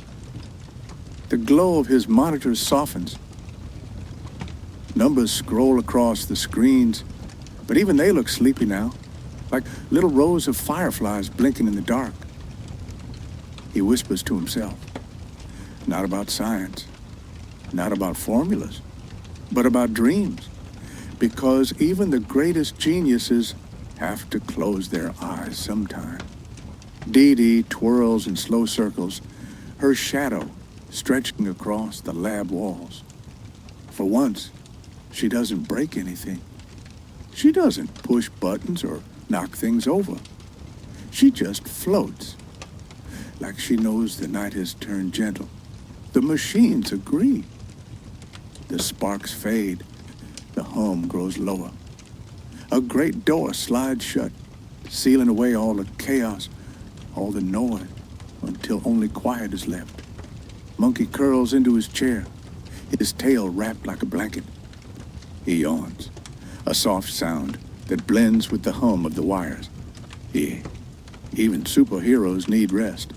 The glow of his monitor softens. Numbers scroll across the screens, but even they look sleepy now, like little rows of fireflies blinking in the dark. He whispers to himself, not about science, not about formulas, but about dreams, because even the greatest geniuses have to close their eyes sometime. Dee Dee twirls in slow circles, her shadow stretching across the lab walls. For once, she doesn't break anything. She doesn't push buttons or knock things over. She just floats, like she knows the night has turned gentle. The machines agree. The sparks fade. The hum grows lower. A great door slides shut, sealing away all the chaos, all the noise, until only quiet is left. Monkey curls into his chair, his tail wrapped like a blanket. He yawns, a soft sound that blends with the hum of the wires. Even superheroes need rest.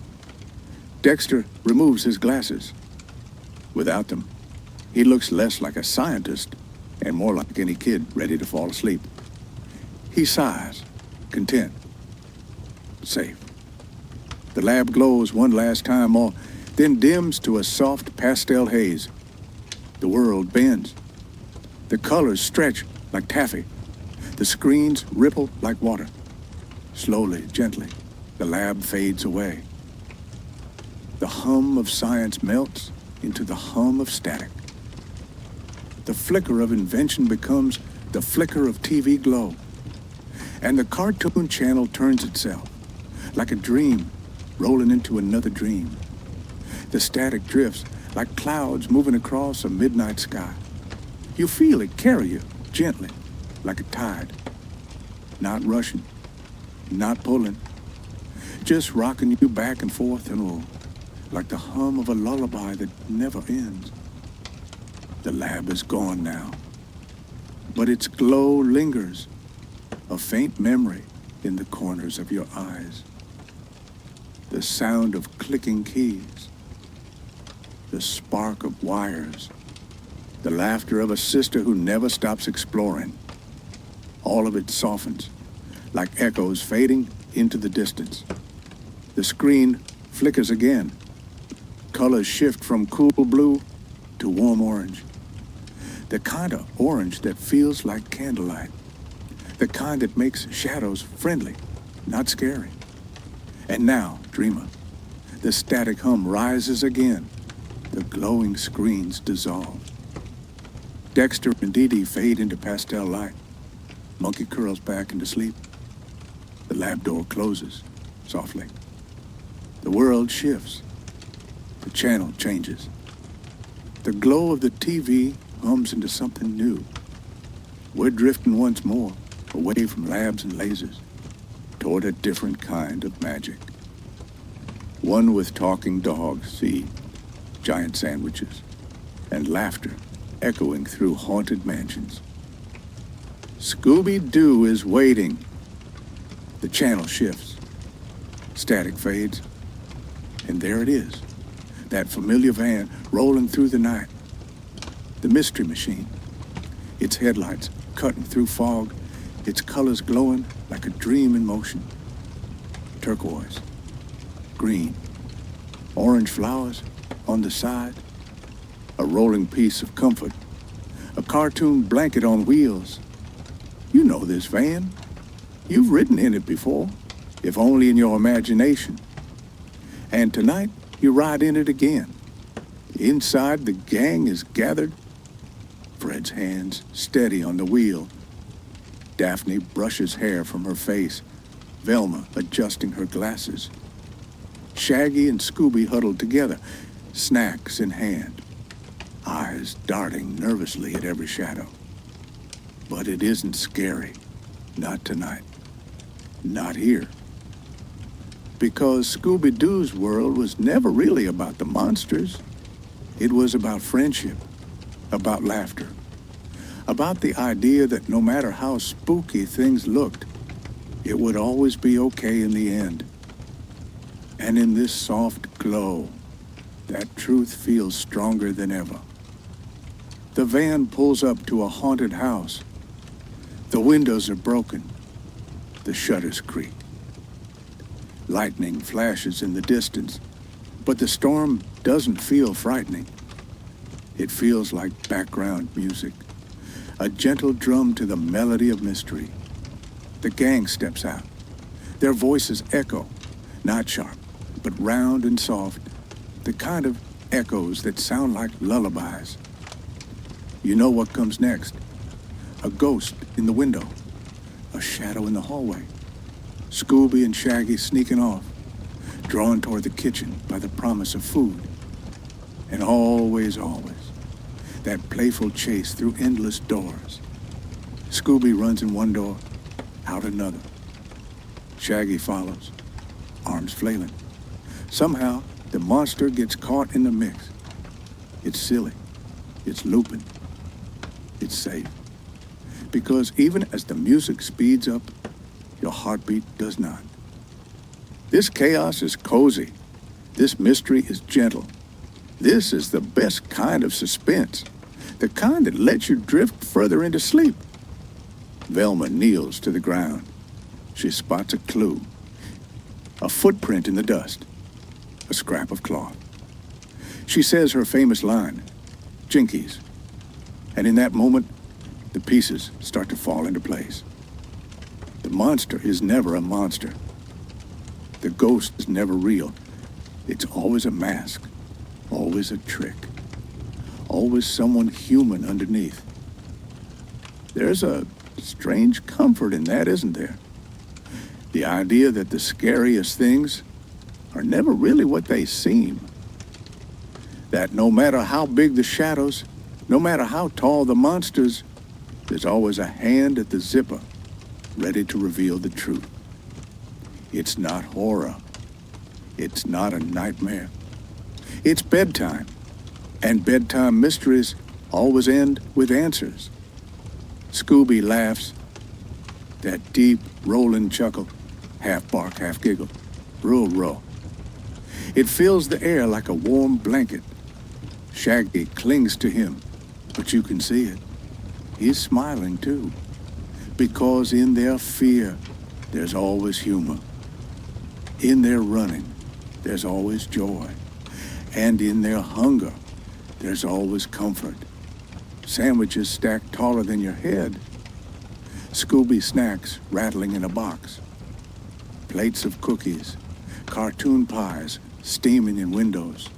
Dexter removes his glasses. Without them, he looks less like a scientist and more like any kid ready to fall asleep. He sighs, content, safe. The lab glows one last time more, then dims to a soft pastel haze. The world bends. The colors stretch like taffy. The screens ripple like water. Slowly, gently, the lab fades away. The hum of science melts into the hum of static. The flicker of invention becomes the flicker of TV glow. And the cartoon channel turns itself, like a dream rolling into another dream. The static drifts like clouds moving across a midnight sky. You feel it carry you gently, like a tide. Not rushing, not pulling, just rocking you back and forth like the hum of a lullaby that never ends. The lab is gone now, but its glow lingers, a faint memory in the corners of your eyes. The sound of clicking keys, the spark of wires, the laughter of a sister who never stops exploring. All of it softens, like echoes fading into the distance. The screen flickers again. Colors shift from cool blue to warm orange. The kind of orange that feels like candlelight. The kind that makes shadows friendly, not scary. And now, dreamer, the static hum rises again. The glowing screens dissolve. Dexter and Dee Dee fade into pastel light. Monkey curls back into sleep. The lab door closes softly. The world shifts. The channel changes. The glow of the TV hums into something new. We're drifting once more, away from labs and lasers, toward a different kind of magic. One with talking dogs, giant sandwiches, and laughter echoing through haunted mansions. Scooby-Doo is waiting. The channel shifts. Static fades. And there it is, that familiar van rolling through the night. The mystery machine, its headlights cutting through fog, its colors glowing like a dream in motion. Turquoise, green, orange flowers on the side, a rolling piece of comfort, a cartoon blanket on wheels. You know this van. You've ridden in it before, if only in your imagination. And tonight, You ride in it again. Inside, the gang is gathered. Fred's hands steady on the wheel. Daphne brushes hair from her face, Velma adjusting her glasses. Shaggy and Scooby huddled together, snacks in hand, eyes darting nervously at every shadow. But it isn't scary. Not tonight. Not here. Because Scooby-Doo's world was never really about the monsters. It was about friendship, about laughter, about the idea that no matter how spooky things looked, it would always be okay in the end. And in this soft glow, that truth feels stronger than ever. The van pulls up to a haunted house. The windows are broken. The shutters creak. Lightning flashes in the distance, but the storm doesn't feel frightening. It feels like background music, a gentle drum to the melody of mystery. The gang steps out. Their voices echo, not sharp, but round and soft, the kind of echoes that sound like lullabies. You know what comes next. A ghost in the window, a shadow in the hallway. Scooby and Shaggy sneaking off, drawn toward the kitchen by the promise of food. And always, that playful chase through endless doors. Scooby runs in one door, out another. Shaggy follows, arms flailing. Somehow, the monster gets caught in the mix. It's silly. It's looping. It's safe. Because even as the music speeds up, your heartbeat does not. This chaos is cozy. This mystery is gentle. This is the best kind of suspense. The kind that lets you drift further into sleep. Velma kneels to the ground. She spots a clue. A footprint in the dust. A scrap of cloth. She says her famous line, "Jinkies." And in that moment, the pieces start to fall into place. The monster is never a monster. The ghost is never real. It's always a mask, always a trick, always someone human underneath. There's a strange comfort in that, isn't there? The idea that the scariest things are never really what they seem. That no matter how big the shadows, no matter how tall the monsters, there's always a hand at the zipper, ready to reveal the truth. It's not horror. It's not a nightmare. It's bedtime. And bedtime mysteries always end with answers. Scooby laughs. That deep, rolling chuckle, half bark, half giggle. Ruh-roh. It fills the air like a warm blanket. Shaggy clings to him, but you can see it. He's smiling too. Because in their fear, there's always humor. In their running, there's always joy. And in their hunger, there's always comfort. Sandwiches stacked taller than your head. Scooby snacks rattling in a box. Plates of cookies, cartoon pies steaming in windows.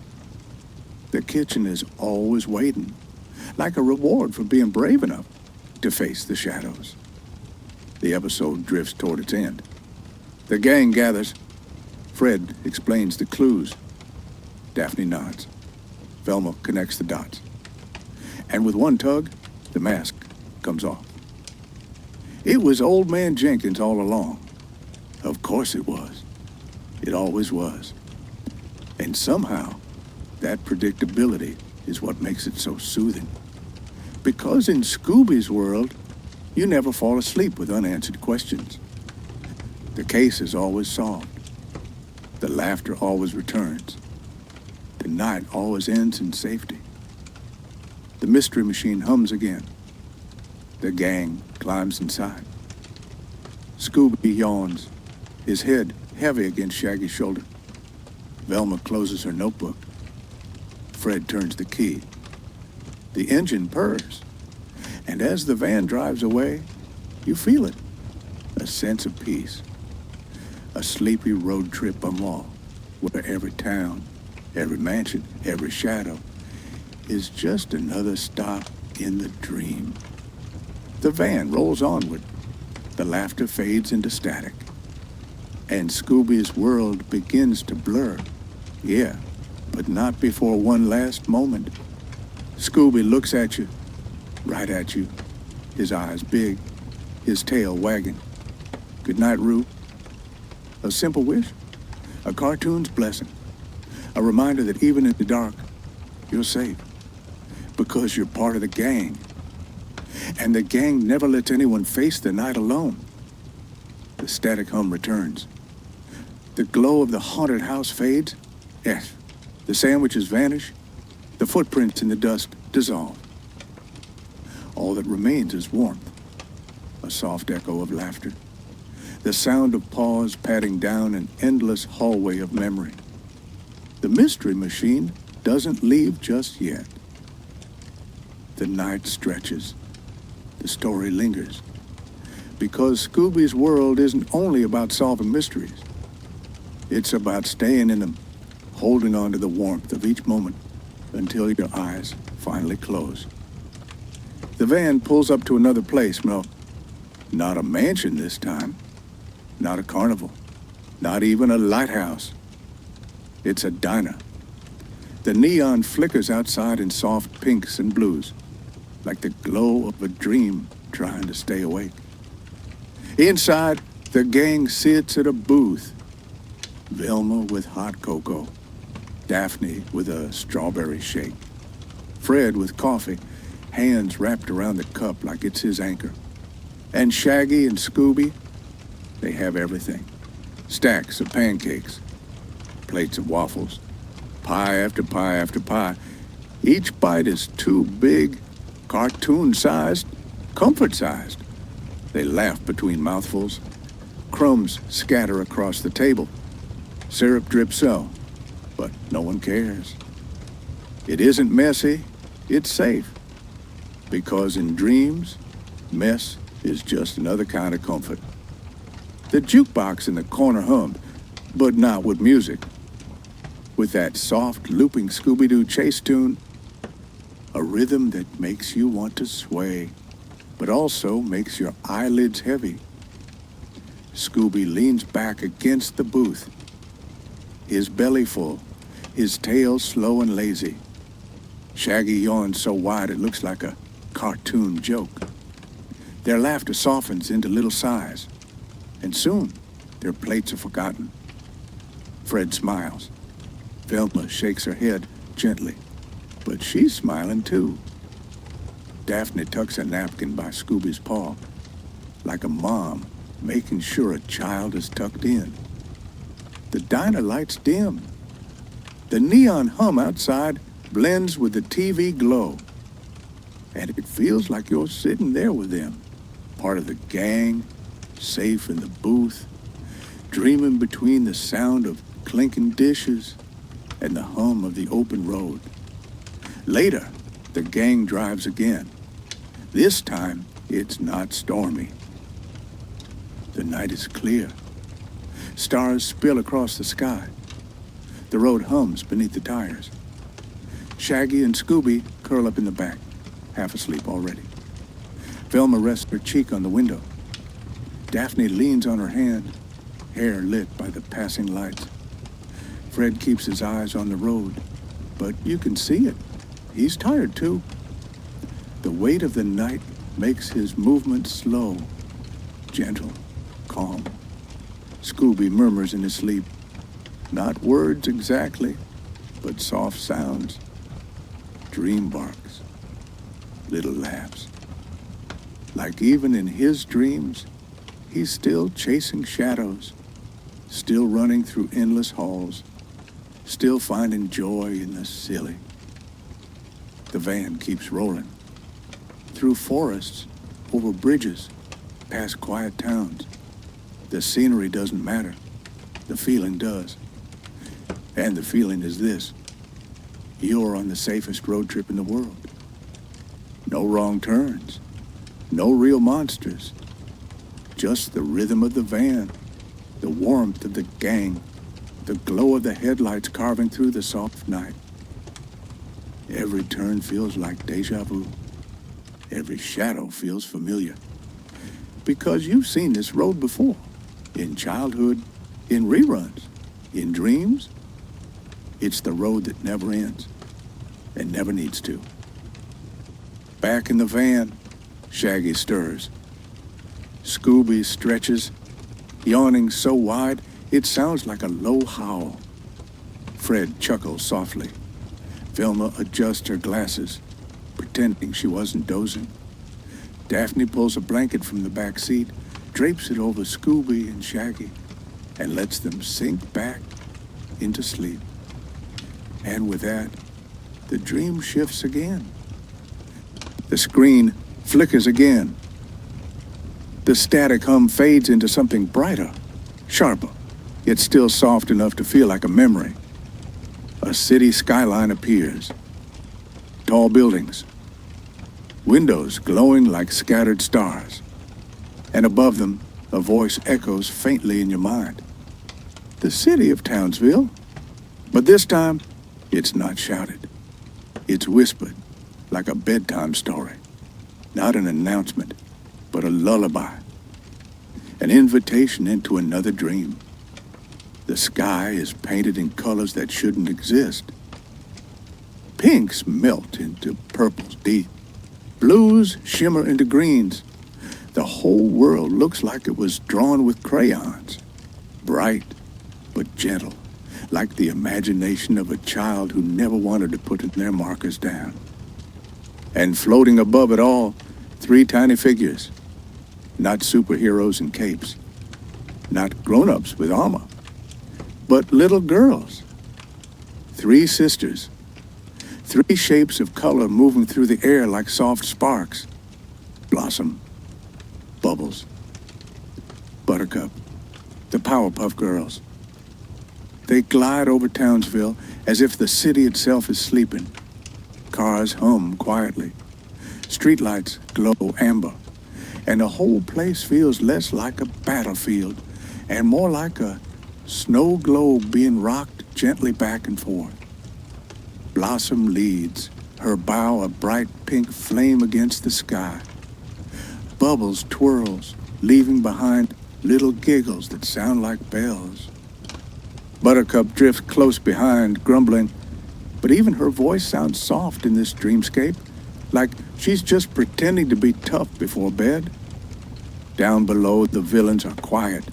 The kitchen is always waiting, like a reward for being brave enough to face the shadows. The episode drifts toward its end. The gang gathers. Fred explains the clues. Daphne nods. Velma connects the dots. And with one tug, the mask comes off. It was Old Man Jenkins all along. Of course it was. It always was. And somehow, that predictability is what makes it so soothing. Because in Scooby's world, you never fall asleep with unanswered questions. The case is always solved. The laughter always returns. The night always ends in safety. The mystery machine hums again. The gang climbs inside. Scooby yawns, his head heavy against Shaggy's shoulder. Velma closes her notebook. Fred turns the key. The engine purrs. And as the van drives away, you feel it. A sense of peace. A sleepy road trip unlocked, where every town, Every mansion, every shadow is just another stop in the dream. The van rolls onward. The laughter fades into static. And Scooby's world begins to blur. Yeah, but not before one last moment. Scooby looks at you, right at you, his eyes big, his tail wagging. Good night, Roo. A simple wish, a cartoon's blessing, a reminder that even in the dark, you're safe, because you're part of the gang. And the gang never lets anyone face the night alone. The static hum returns. The glow of the haunted house fades. Yes, the sandwiches vanish. The footprints in the dust dissolve. All that remains is warmth, a soft echo of laughter, the sound of paws patting down an endless hallway of memory. The mystery machine doesn't leave just yet. The night stretches. The story lingers. Because Scooby's world isn't only about solving mysteries. It's about staying in them, holding on to the warmth of each moment until your eyes finally close. The van pulls up to another place. No, not a mansion this time. Not a carnival. Not even a lighthouse. It's a diner. The neon flickers outside in soft pinks and blues, like the glow of a dream trying to stay awake. Inside, the gang sits at a booth. Velma with hot cocoa, Daphne with a strawberry shake, Fred with coffee, hands wrapped around the cup like it's his anchor. And Shaggy and Scooby, they have everything. Stacks of pancakes, plates of waffles, pie after pie after pie. Each bite is too big, cartoon-sized, comfort-sized. They laugh between mouthfuls. Crumbs scatter across the table. Syrup drips so, but no one cares. It isn't messy, it's safe. Because in dreams, mess is just another kind of comfort. The jukebox in the corner hummed, but not with music. With that soft, looping Scooby-Doo chase tune, a rhythm that makes you want to sway, but also makes your eyelids heavy. Scooby leans back against the booth, his belly full, his tail slow and lazy. Shaggy yawns so wide it looks like a cartoon joke. Their laughter softens into little sighs, and soon their plates are forgotten. Fred smiles. Velma shakes her head gently, but she's smiling too. Daphne tucks a napkin by Scooby's paw, like a mom making sure a child is tucked in. The diner lights dim. The neon hum outside blends with the TV glow. And it feels like you're sitting there with them, part of the gang, safe in the booth, dreaming between the sound of clinking dishes and the hum of the open road. Later, the gang drives again. This time, it's not stormy. The night is clear. Stars spill across the sky. The road hums beneath the tires. Shaggy and Scooby curl up in the back, half asleep already. Velma rests her cheek on the window. Daphne leans on her hand, hair lit by the passing lights. Fred keeps his eyes on the road, but you can see it. He's tired too. The weight of the night makes his movement slow, gentle, calm. Scooby murmurs in his sleep. Not words exactly, but soft sounds. Dream barks. Little laughs. Like even in his dreams, he's still chasing shadows, still running through endless halls, still finding joy in the silly. The van keeps rolling. Through forests, over bridges, past quiet towns. The scenery doesn't matter. The feeling does. And the feeling is this. You're on the safest road trip in the world. No wrong turns. No real monsters. Just the rhythm of the van, the warmth of the gang, the glow of the headlights carving through the soft night. Every turn feels like deja vu. Every shadow feels familiar. Because you've seen this road before. In childhood, in reruns, in dreams. It's the road that never ends and never needs to. Back in the van, Shaggy stirs. Scooby stretches, yawning so wide it sounds like a low howl. Fred chuckles softly. Velma adjusts her glasses, pretending she wasn't dozing. Daphne pulls a blanket from the back seat, drapes it over Scooby and Shaggy, and lets them sink back into sleep. And with that, the dream shifts again. The screen flickers again. The static hum fades into something brighter, sharper, yet still soft enough to feel like a memory. A city skyline appears. Tall buildings. Windows glowing like scattered stars. And above them, a voice echoes faintly in your mind. The city of Townsville. But this time, it's not shouted. It's whispered, like a bedtime story. Not an announcement, but a lullaby. An invitation into another dream. The sky is painted in colors that shouldn't exist. Pinks melt into purples deep. Blues shimmer into greens. The whole world looks like it was drawn with crayons. Bright, but gentle, like the imagination of a child who never wanted to put their markers down. And floating above it all, 3 tiny figures. Not superheroes in capes. Not grown-ups with armor. But little girls. 3 sisters. 3 shapes of color moving through the air like soft sparks. Blossom. Bubbles. Buttercup. The Powerpuff Girls. They glide over Townsville as if the city itself is sleeping. Cars hum quietly. Streetlights glow amber. And the whole place feels less like a battlefield and more like a snow globe being rocked gently back and forth. Blossom leads, her bow a bright pink flame against the sky. Bubbles twirls, leaving behind little giggles that sound like bells. Buttercup drifts close behind, grumbling, but even her voice sounds soft in this dreamscape, like she's just pretending to be tough before bed. Down below, the villains are quiet.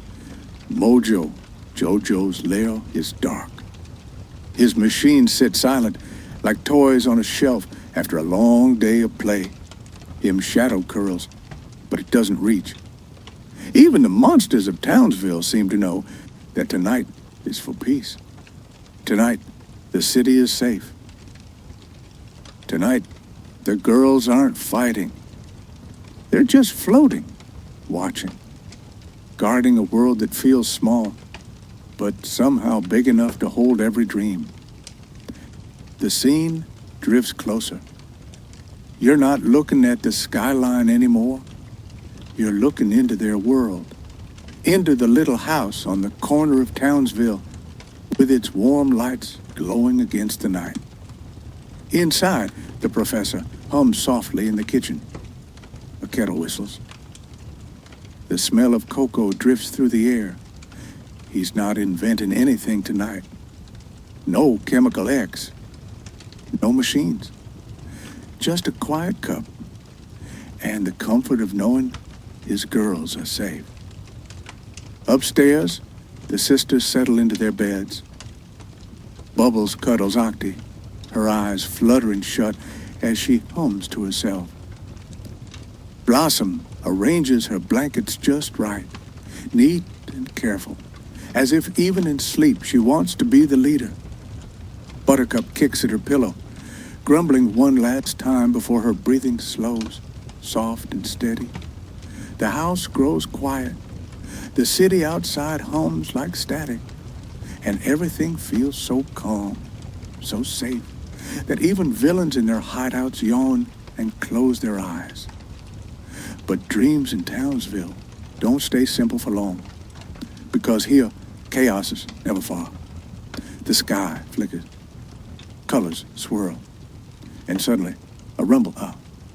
Mojo, Jojo's lair, is dark. His machines sit silent, like toys on a shelf after a long day of play. Him shadow curls, but it doesn't reach. Even the monsters of Townsville seem to know that tonight is for peace. Tonight, the city is safe. Tonight, the girls aren't fighting. They're just floating, watching, guarding a world that feels small, but somehow big enough to hold every dream. The scene drifts closer. You're not looking at the skyline anymore. You're looking into their world, into the little house on the corner of Townsville, with its warm lights glowing against the night. Inside, the professor hums softly in the kitchen. A kettle whistles. The smell of cocoa drifts through the air. He's not inventing anything tonight. No chemical X. No machines. Just a quiet cup. And the comfort of knowing his girls are safe. Upstairs, the sisters settle into their beds. Bubbles cuddles Octi, her eyes fluttering shut as she hums to herself. Blossom arranges her blankets just right, neat and careful, as if even in sleep she wants to be the leader. Buttercup kicks at her pillow, grumbling one last time before her breathing slows, soft and steady. The house grows quiet. The city outside hums like static, and everything feels so calm, so safe, that even villains in their hideouts yawn and close their eyes. But dreams in Townsville don't stay simple for long, because here, chaos is never far. The sky flickers. Colors swirl. And suddenly, a rumble.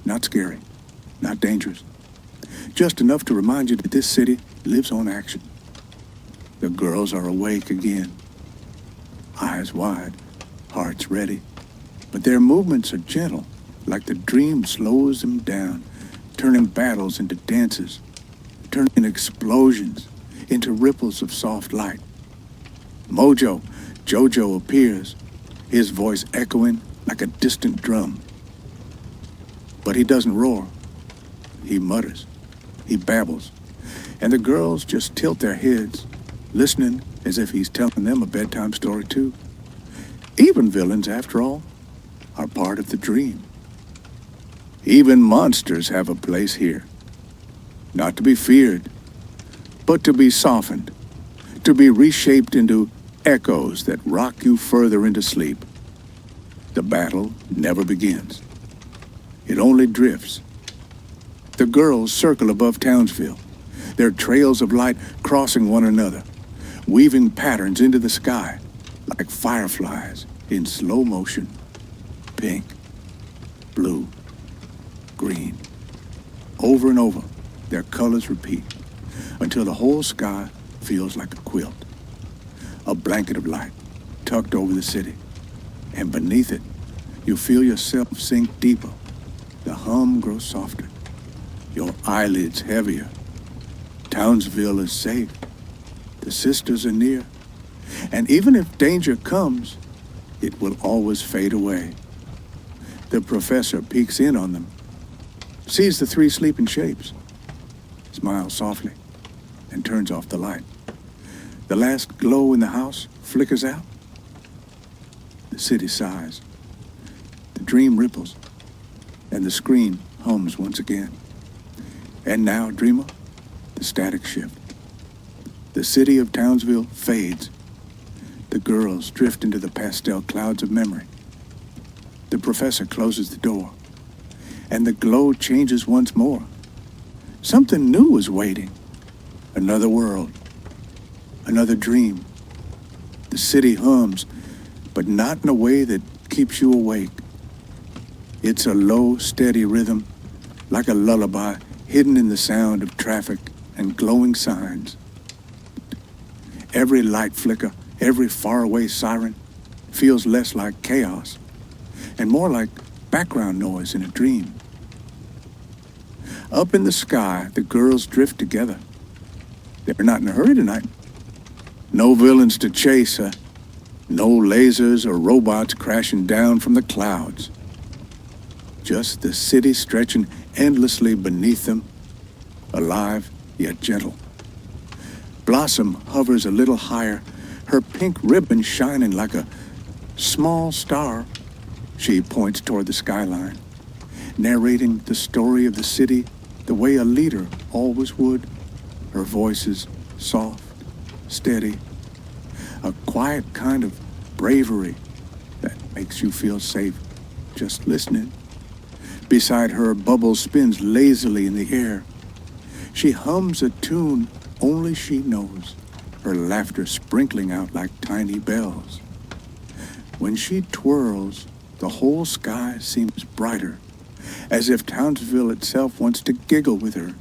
Not scary. Not dangerous. Just enough to remind you that this city lives on action. The girls are awake again. Eyes wide, hearts ready. But their movements are gentle, like the dream slows them down, turning battles into dances, turning explosions into ripples of soft light. Jojo appears, his voice echoing like a distant drum. But he doesn't roar. He mutters. He babbles. And the girls just tilt their heads, listening as if he's telling them a bedtime story too. Even villains, after all, are part of the dream. Even monsters have a place here. Not to be feared, but to be softened, to be reshaped into echoes that rock you further into sleep. The battle never begins. It only drifts. The girls circle above Townsville, their trails of light crossing one another, weaving patterns into the sky like fireflies in slow motion. Pink, blue, green. Over and over, their colors repeat until the whole sky feels like a quilt, a blanket of light tucked over the city. And beneath it, you feel yourself sink deeper. The hum grows softer, your eyelids heavier. Townsville is safe. The sisters are near. And even if danger comes, it will always fade away. The professor peeks in on them, sees the three sleeping shapes, smiles softly, and turns off the light. The last glow in the house flickers out. The city sighs. The dream ripples, and the screen hums once again. And now, dreamer, the static shift. The city of Townsville fades. The girls drift into the pastel clouds of memory. The professor closes the door, and the glow changes once more. Something new is waiting. Another world. Another dream. The city hums, but not in a way that keeps you awake. It's a low, steady rhythm, like a lullaby hidden in the sound of traffic and glowing signs. Every light flicker, every faraway siren feels less like chaos and more like background noise in a dream. Up in the sky, the girls drift together. They're not in a hurry tonight. No villains to chase, no lasers or robots crashing down from the clouds. Just the city stretching endlessly beneath them, alive yet gentle. Blossom hovers a little higher, her pink ribbon shining like a small star. She points toward the skyline, narrating the story of the city the way a leader always would. Her voice is soft, steady, a quiet kind of bravery that makes you feel safe just listening. Beside her, bubble spins lazily in the air. She hums a tune only she knows, her laughter sprinkling out like tiny bells. When she twirls, the whole sky seems brighter, as if Townsville itself wants to giggle with her.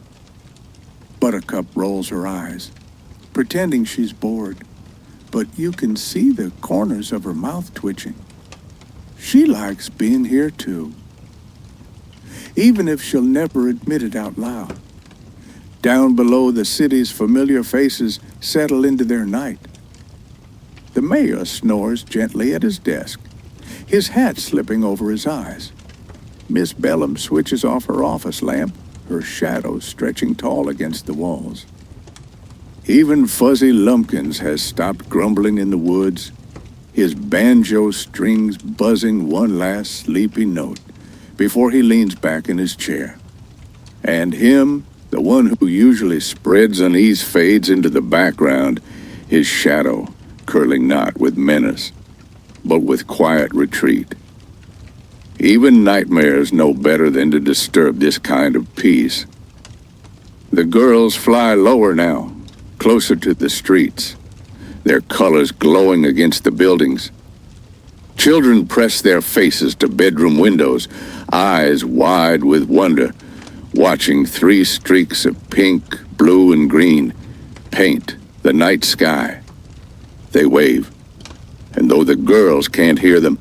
Buttercup rolls her eyes, pretending she's bored, but you can see the corners of her mouth twitching. She likes being here too, even if she'll never admit it out loud. Down below, the city's familiar faces settle into their night. The mayor snores gently at his desk, his hat slipping over his eyes. Miss Bellum switches off her office lamp, her shadow stretching tall against the walls. Even Fuzzy Lumpkins has stopped grumbling in the woods, his banjo strings buzzing one last sleepy note before he leans back in his chair. And him, the one who usually spreads unease, fades into the background, his shadow curling not with menace, but with quiet retreat. Even nightmares know better than to disturb this kind of peace. The girls fly lower now, closer to the streets, their colors glowing against the buildings. Children pressed their faces to bedroom windows, eyes wide with wonder, watching 3 streaks of pink, blue, and green paint the night sky. They wave, and though the girls can't hear them,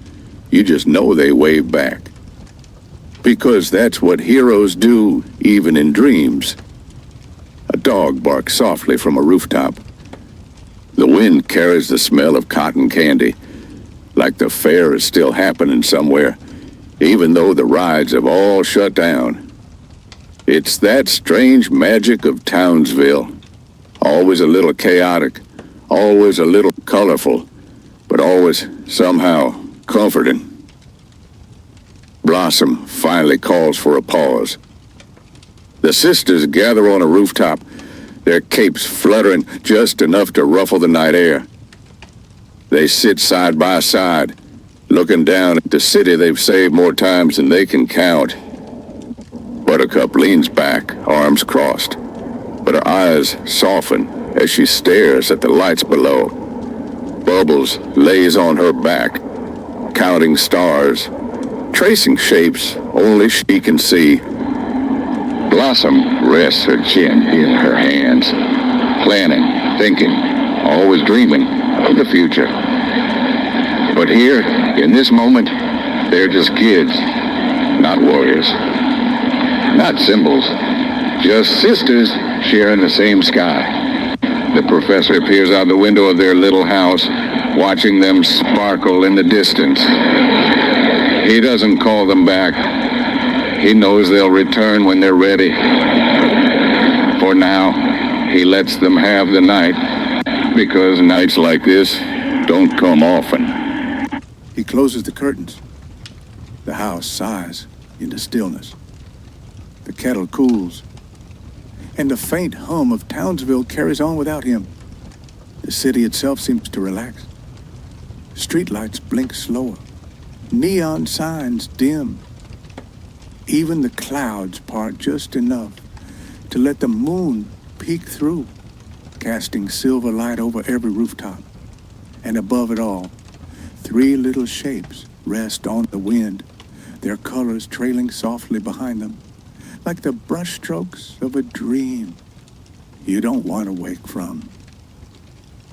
you just know they wave back. Because that's what heroes do, even in dreams. A dog barks softly from a rooftop. The wind carries the smell of cotton candy, like the fair is still happening somewhere, even though the rides have all shut down. It's that strange magic of Townsville. Always a little chaotic, always a little colorful, but always somehow comforting. Blossom finally calls for a pause. The sisters gather on a rooftop, their capes fluttering just enough to ruffle the night air. They sit side by side, looking down at the city they've saved more times than they can count. Buttercup leans back, arms crossed, but her eyes soften as she stares at the lights below. Bubbles lays on her back, counting stars, tracing shapes only she can see. Blossom rests her chin in her hands, planning, thinking, always dreaming of the future. But here, in this moment, they're just kids, not warriors, not symbols, just sisters sharing the same sky. The professor peers out the window of their little house, watching them sparkle in the distance. He doesn't call them back. He knows they'll return when they're ready. For now, he lets them have the night, because nights like this don't come often. He closes the curtains. The house sighs into stillness. The kettle cools, and the faint hum of Townsville carries on without him. The city itself seems to relax. Streetlights blink slower. Neon signs dim. Even the clouds part just enough to let the moon peek through, casting silver light over every rooftop. And above it all, 3 little shapes rest on the wind, their colors trailing softly behind them, like the brushstrokes of a dream you don't want to wake from.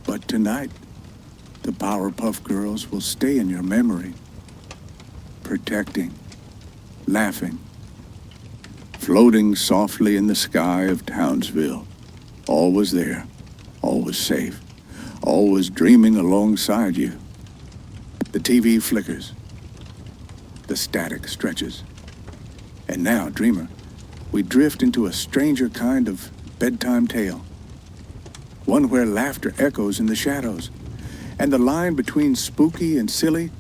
But tonight, the Powerpuff Girls will stay in your memory, protecting, laughing, floating softly in the sky of Townsville, always there, always safe, always dreaming alongside you. The TV flickers. The static stretches. And now, dreamer, we drift into a stranger kind of bedtime tale. One where laughter echoes in the shadows, and the line between spooky and silly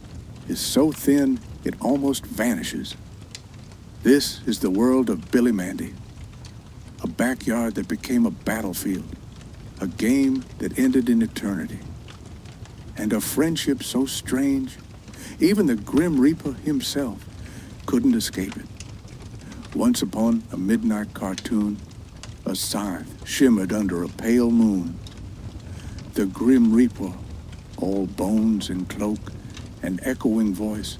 is so thin it almost vanishes. This is the world of Billy Mandy, a backyard that became a battlefield, a game that ended in eternity, and a friendship so strange, even the Grim Reaper himself couldn't escape it. Once upon a midnight cartoon, a scythe shimmered under a pale moon. The Grim Reaper, all bones and cloak and echoing voice,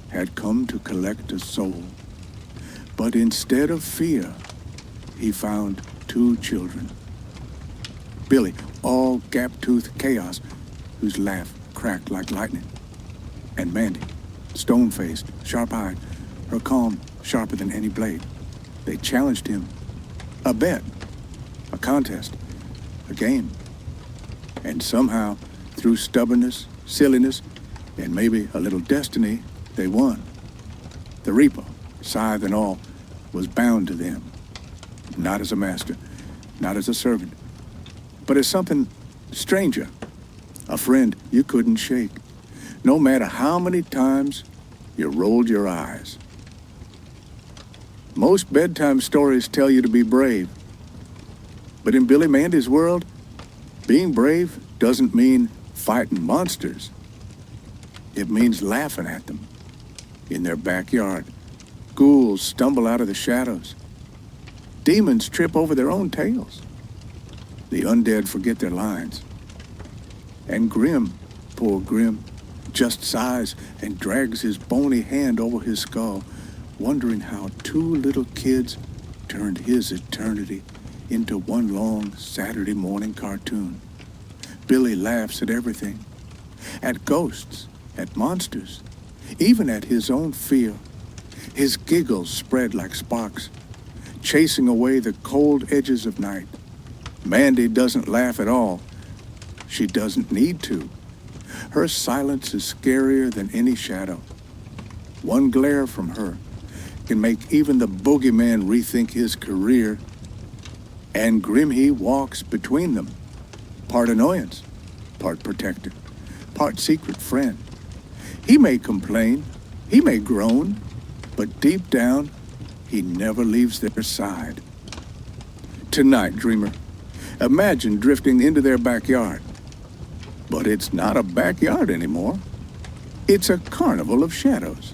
had come to collect a soul. But instead of fear, he found 2 children. Billy, all gap-toothed chaos, whose laugh cracked like lightning. And Mandy, stone-faced, sharp-eyed, her calm sharper than any blade. They challenged him. A bet, a contest, a game. And somehow, through stubbornness, silliness, and maybe a little destiny, they won. The Reaper, scythe and all, was bound to them. Not as a master, not as a servant, but as something stranger. A friend you couldn't shake, no matter how many times you rolled your eyes. Most bedtime stories tell you to be brave. But in Billy Mandy's world, being brave doesn't mean fighting monsters. It means laughing at them. In their backyard, ghouls stumble out of the shadows. Demons trip over their own tails. The undead forget their lines. And Grim, poor Grim, just sighs and drags his bony hand over his skull, wondering how two little kids turned his eternity into one long Saturday morning cartoon. Billy laughs at everything, at ghosts, at monsters, even at his own fear. His giggles spread like sparks, chasing away the cold edges of night. Mandy doesn't laugh at all. She doesn't need to. Her silence is scarier than any shadow. One glare from her can make even the boogeyman rethink his career. And Grimhy walks between them, part annoyance, part protector, part secret friend. He may complain, he may groan, but deep down, he never leaves their side. Tonight, dreamer, imagine drifting into their backyard. But it's not a backyard anymore. It's a carnival of shadows.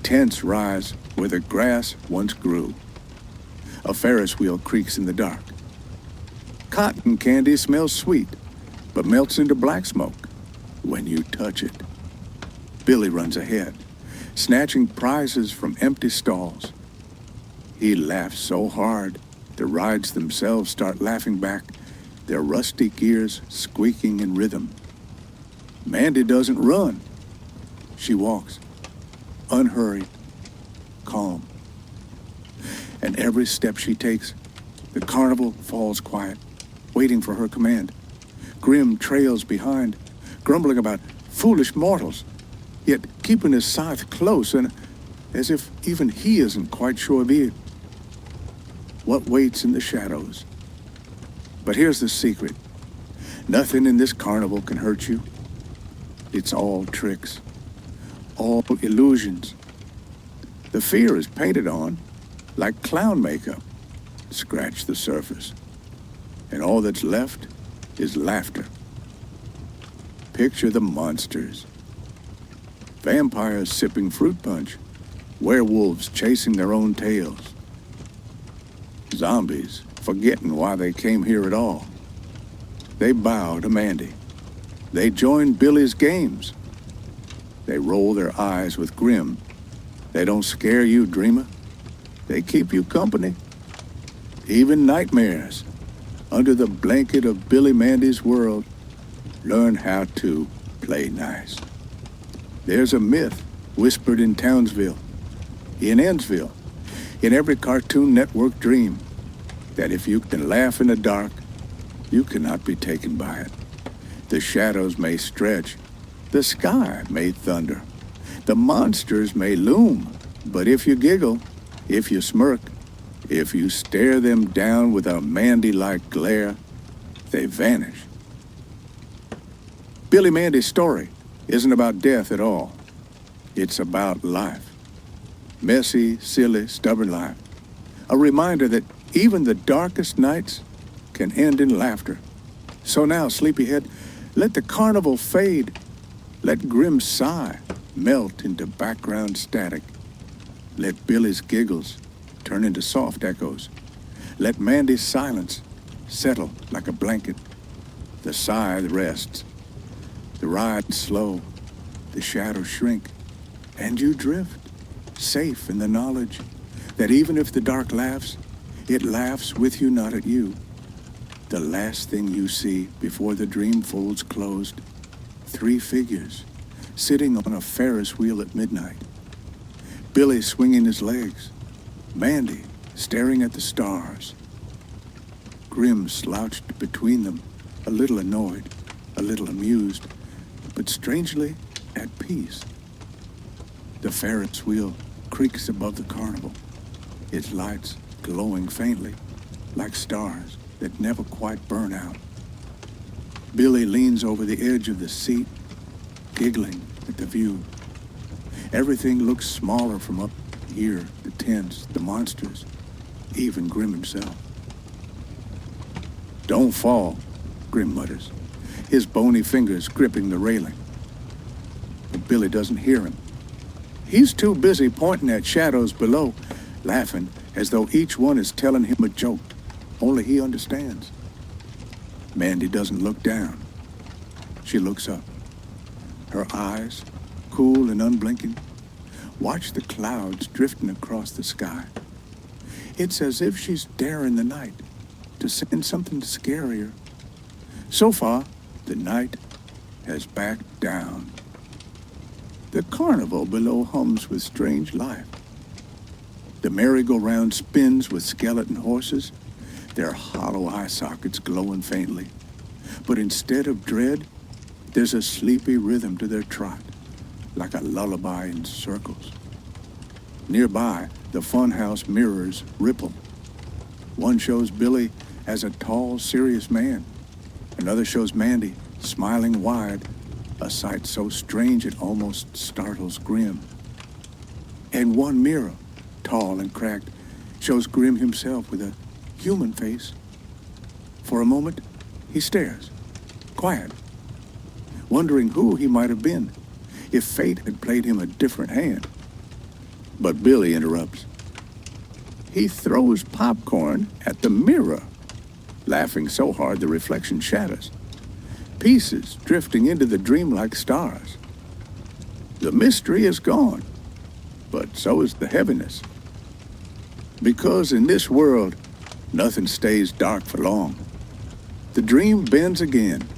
Tents rise where the grass once grew. A Ferris wheel creaks in the dark. Cotton candy smells sweet, but melts into black smoke when you touch it. Billy runs ahead, snatching prizes from empty stalls. He laughs so hard, the rides themselves start laughing back, their rusty gears squeaking in rhythm. Mandy doesn't run. She walks, unhurried, calm. And every step she takes, the carnival falls quiet, waiting for her command. Grim trails behind, grumbling about foolish mortals, yet keeping his scythe close and as if even he isn't quite sure of it. What waits in the shadows? But here's the secret. Nothing in this carnival can hurt you. It's all tricks, all illusions. The fear is painted on like clown makeup. Scratch the surface, and all that's left is laughter. Picture the monsters. Vampires sipping fruit punch, werewolves chasing their own tails, zombies forgetting why they came here at all. They bow to Mandy. They join Billy's games. They roll their eyes with Grim. They don't scare you, dreamer. They keep you company. Even nightmares, under the blanket of Billy Mandy's world, learn how to play nice. There's a myth whispered in Townsville, in Ennsville, in every Cartoon Network dream, that if you can laugh in the dark, you cannot be taken by it. The shadows may stretch, the sky may thunder, the monsters may loom, but if you giggle, if you smirk, if you stare them down with a Mandy-like glare, they vanish. Billy Mandy's story isn't about death at all. It's about life. Messy, silly, stubborn life. A reminder that even the darkest nights can end in laughter. So now, sleepyhead, let the carnival fade. Let Grim's sigh melt into background static. Let Billy's giggles turn into soft echoes. Let Mandy's silence settle like a blanket. The sigh rests. The ride slow. The shadows shrink. And you drift, safe in the knowledge that even if the dark laughs, it laughs with you, not at you. The last thing you see before the dream folds closed, 3 figures sitting on a Ferris wheel at midnight. Billy swinging his legs, Mandy staring at the stars. Grim slouched between them, a little annoyed, a little amused, but strangely at peace. The Ferris wheel creaks above the carnival, its lights glowing faintly, like stars that never quite burn out. Billy leans over the edge of the seat, giggling at the view. Everything looks smaller from up here, the tents, the monsters, even Grim himself. "Don't fall," Grim mutters, his bony fingers gripping the railing. But Billy doesn't hear him. He's too busy pointing at shadows below, laughing as though each one is telling him a joke, only he understands. Mandy doesn't look down. She looks up. Her eyes, cool and unblinking, watch the clouds drifting across the sky. It's as if she's daring the night to send something scarier. So far, the night has backed down. The carnival below hums with strange life. The merry-go-round spins with skeleton horses, their hollow eye sockets glowing faintly. But instead of dread, there's a sleepy rhythm to their trot, like a lullaby in circles. Nearby, the funhouse mirrors ripple. One shows Billy as a tall, serious man. Another shows Mandy, smiling wide, a sight so strange it almost startles Grim. And one mirror, tall and cracked, shows Grim himself with a human face. For a moment, he stares, quiet, wondering who he might have been, if fate had played him a different hand. But Billy interrupts. He throws popcorn at the mirror, laughing so hard the reflection shatters, pieces drifting into the dream like stars. The mystery is gone, but so is the heaviness. Because in this world, nothing stays dark for long. The dream bends again.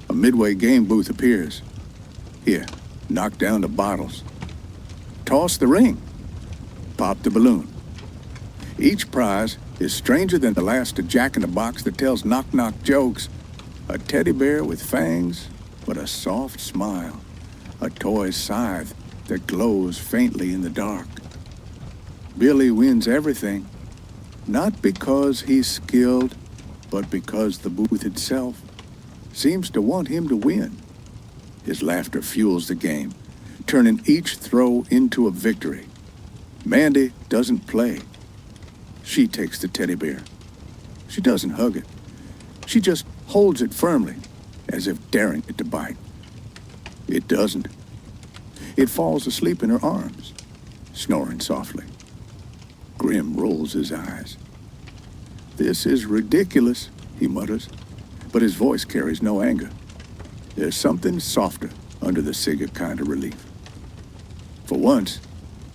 A Midway game booth appears. Here, knock down the bottles. Toss the ring. Pop the balloon. Each prize is stranger than the last a jack-in-the-box that tells knock-knock jokes. A teddy bear with fangs, but a soft smile. A toy scythe that glows faintly in the dark. Billy wins everything, not because he's skilled, but because the booth itself seems to want him to win. His laughter fuels the game, turning each throw into a victory. Mandy doesn't play. She takes the teddy bear. She doesn't hug it. She just holds it firmly, as if daring it to bite. It doesn't. It falls asleep in her arms, snoring softly. Grim rolls his eyes. This is ridiculous, he mutters, but his voice carries no anger. There's something softer under the cigarette kind of relief. For once,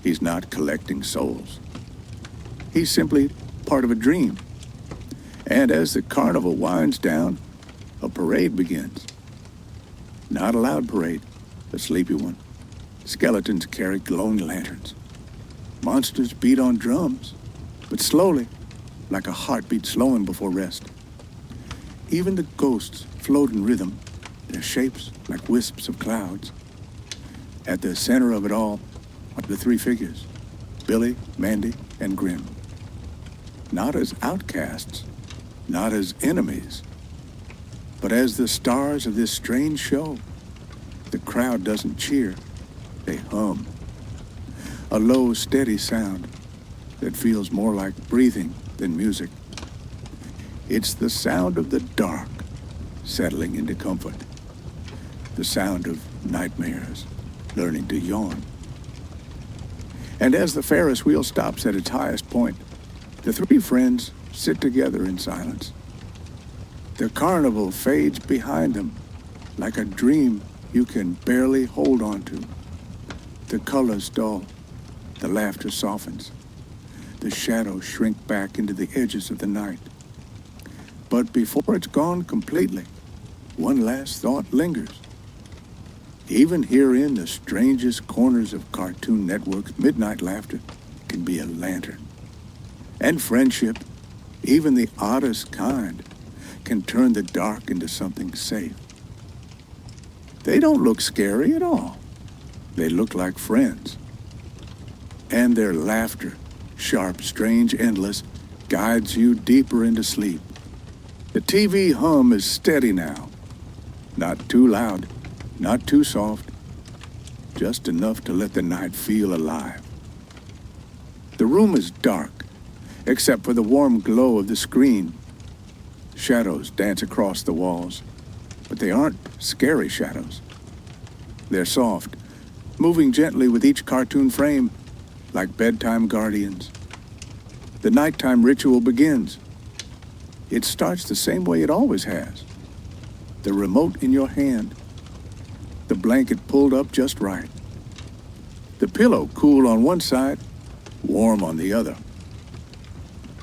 he's not collecting souls. He's simply part of a dream. And as the carnival winds down, a parade begins. Not a loud parade, a sleepy one. Skeletons carry glowing lanterns. Monsters beat on drums, but slowly, like a heartbeat slowing before rest. Even the ghosts float in rhythm, their shapes like wisps of clouds. At the center of it all are the three figures, Billy, Mandy, and Grim. Not as outcasts, not as enemies, but as the stars of this strange show. The crowd doesn't cheer, they hum. A low, steady sound that feels more like breathing than music. It's the sound of the dark settling into comfort. The sound of nightmares learning to yawn. And as the Ferris wheel stops at its highest point, the three friends sit together in silence. The carnival fades behind them like a dream you can barely hold on to. The colors dull, the laughter softens, the shadows shrink back into the edges of the night. But before it's gone completely, one last thought lingers. Even here in the strangest corners of Cartoon Network's midnight laughter can be a lantern. And friendship, even the oddest kind, can turn the dark into something safe. They don't look scary at all. They look like friends. And their laughter, sharp, strange, endless, guides you deeper into sleep. The TV hum is steady now. Not too loud, not too soft, just enough to let the night feel alive. The room is dark, except for the warm glow of the screen. Shadows dance across the walls, but they aren't scary shadows. They're soft, moving gently with each cartoon frame, like bedtime guardians. The nighttime ritual begins. It starts the same way it always has. the remote in your hand, the blanket pulled up just right, the pillow cool on one side, warm on the other,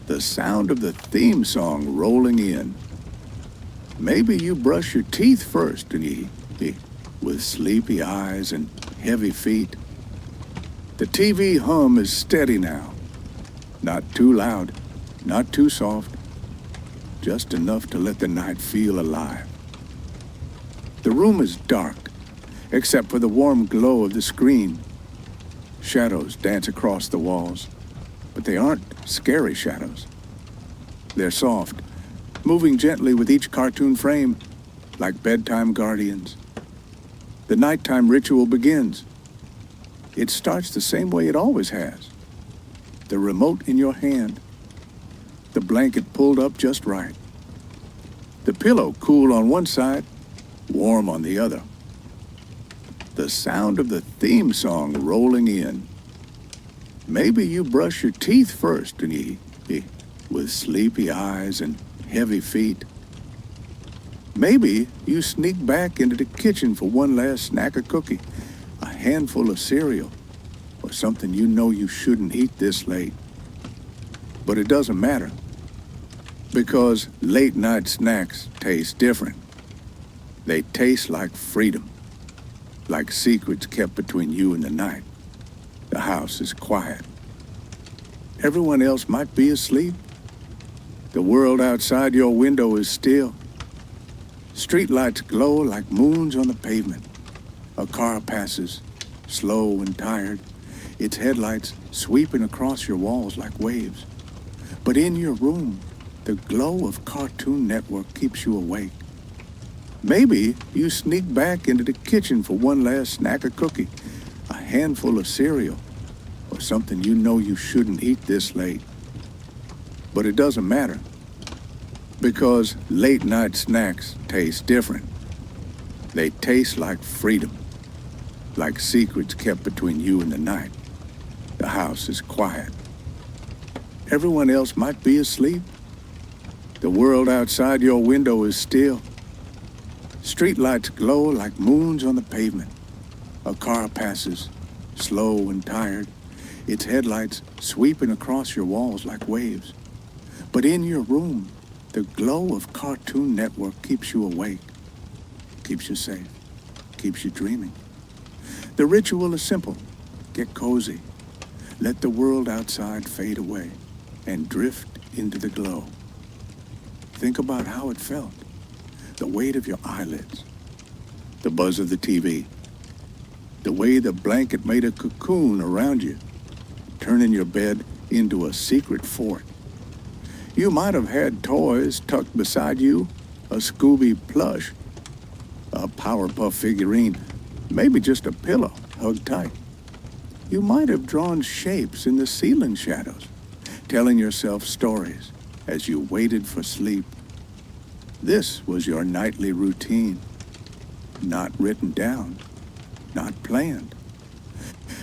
the sound of the theme song rolling in. Maybe you brush your teeth first and with sleepy eyes and heavy feet. The TV hum is steady now, not too loud, not too soft, just enough to let the night feel alive. The room is dark, except for the warm glow of the screen. Shadows dance across the walls, but they aren't scary shadows. They're soft, moving gently with each cartoon frame, like bedtime guardians. The nighttime ritual begins. It starts the same way it always has. The remote in your hand, the blanket pulled up just right, the pillow cool on one side, warm on the other, the sound of the theme song rolling in. Maybe you brush your teeth first and with sleepy eyes and heavy feet. Maybe you sneak back into the kitchen for one last snack of cookie, a handful of cereal, or something you know you shouldn't eat this late. But it doesn't matter, because late night snacks taste different. They taste like freedom, like secrets kept between you and the night. The house is quiet. Everyone else might be asleep. The world outside your window is still. Streetlights glow like moons on the pavement. A car passes, slow and tired, its headlights sweeping across your walls like waves. But in your room, the glow of Cartoon Network keeps you awake. Maybe you sneak back into the kitchen for one last snack of cookie, a handful of cereal, or something you know you shouldn't eat this late. But it doesn't matter, because late night snacks taste different. They taste like freedom, like secrets kept between you and the night. The house is quiet. Everyone else might be asleep. The world outside your window is still. Streetlights glow like moons on the pavement. A car passes, slow and tired, its headlights sweeping across your walls like waves. But in your room, the glow of Cartoon Network keeps you awake, keeps you safe, keeps you dreaming. The ritual is simple. Get cozy. Let the world outside fade away and drift into the glow. Think about how it felt. The weight of your eyelids, the buzz of the TV, the way the blanket made a cocoon around you, turning your bed into a secret fort. You might have had toys tucked beside you, a Scooby plush, a Powerpuff figurine, maybe just a pillow hugged tight. You might have drawn shapes in the ceiling shadows, telling yourself stories as you waited for sleep. This was your nightly routine, not written down, not planned,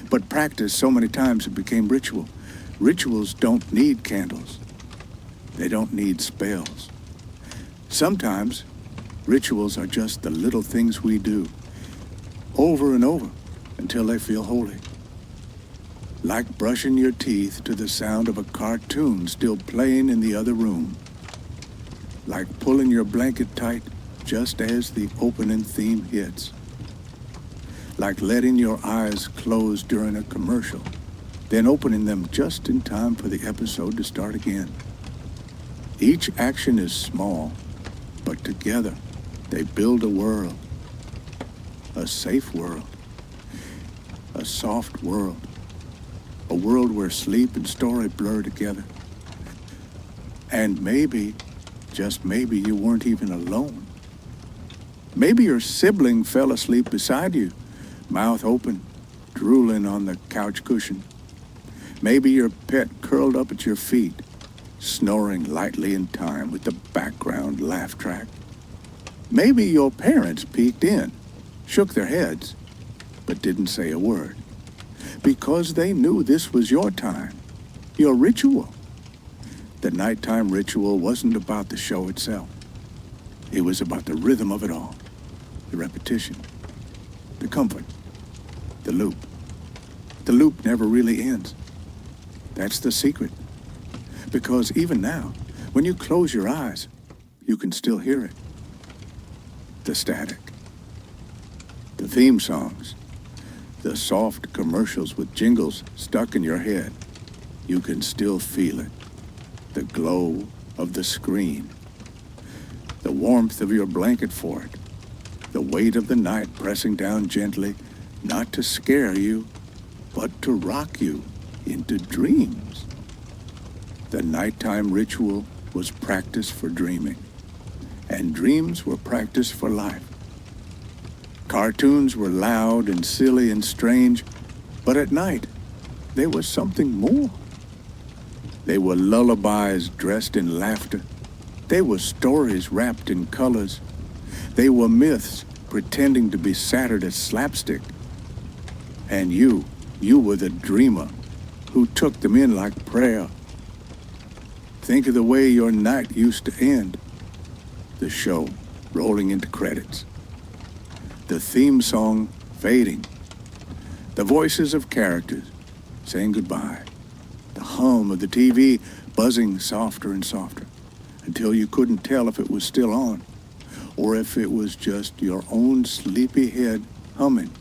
but practiced so many times it became ritual. Rituals don't need candles. They don't need spells. Sometimes rituals are just the little things we do, over and over, until they feel holy. Like brushing your teeth to the sound of a cartoon still playing in the other room. Like pulling your blanket tight just as the opening theme hits. Like letting your eyes close during a commercial, then opening them just in time for the episode to start again. Each action is small, but together they build a world. A safe world. A soft world. A world where sleep and story blur together. And maybe, just maybe, you weren't even alone. Maybe your sibling fell asleep beside you, mouth open, drooling on the couch cushion. Maybe your pet curled up at your feet, snoring lightly in time with the background laugh track. Maybe your parents peeked in, shook their heads, but didn't say a word, because they knew this was your time, your ritual. The nighttime ritual wasn't about the show itself. It was about the rhythm of it all, the repetition, the comfort, the loop. The loop never really ends. That's the secret. Because even now, when you close your eyes, you can still hear it. The static, the theme songs, the soft commercials with jingles stuck in your head. You can still feel it. The glow of the screen, the warmth of your blanket for it, the weight of the night pressing down gently, not to scare you, but to rock you into dreams. The nighttime ritual was practice for dreaming, and dreams were practice for life. Cartoons were loud and silly and strange, but at night, there was something more. They were lullabies dressed in laughter. They were stories wrapped in colors. They were myths pretending to be Saturday slapstick. And you were the dreamer who took them in like prayer. Think of the way your night used to end. The show rolling into credits. The theme song fading. The voices of characters saying goodbye. The hum of the TV buzzing softer and softer until you couldn't tell if it was still on or if it was just your own sleepy head humming.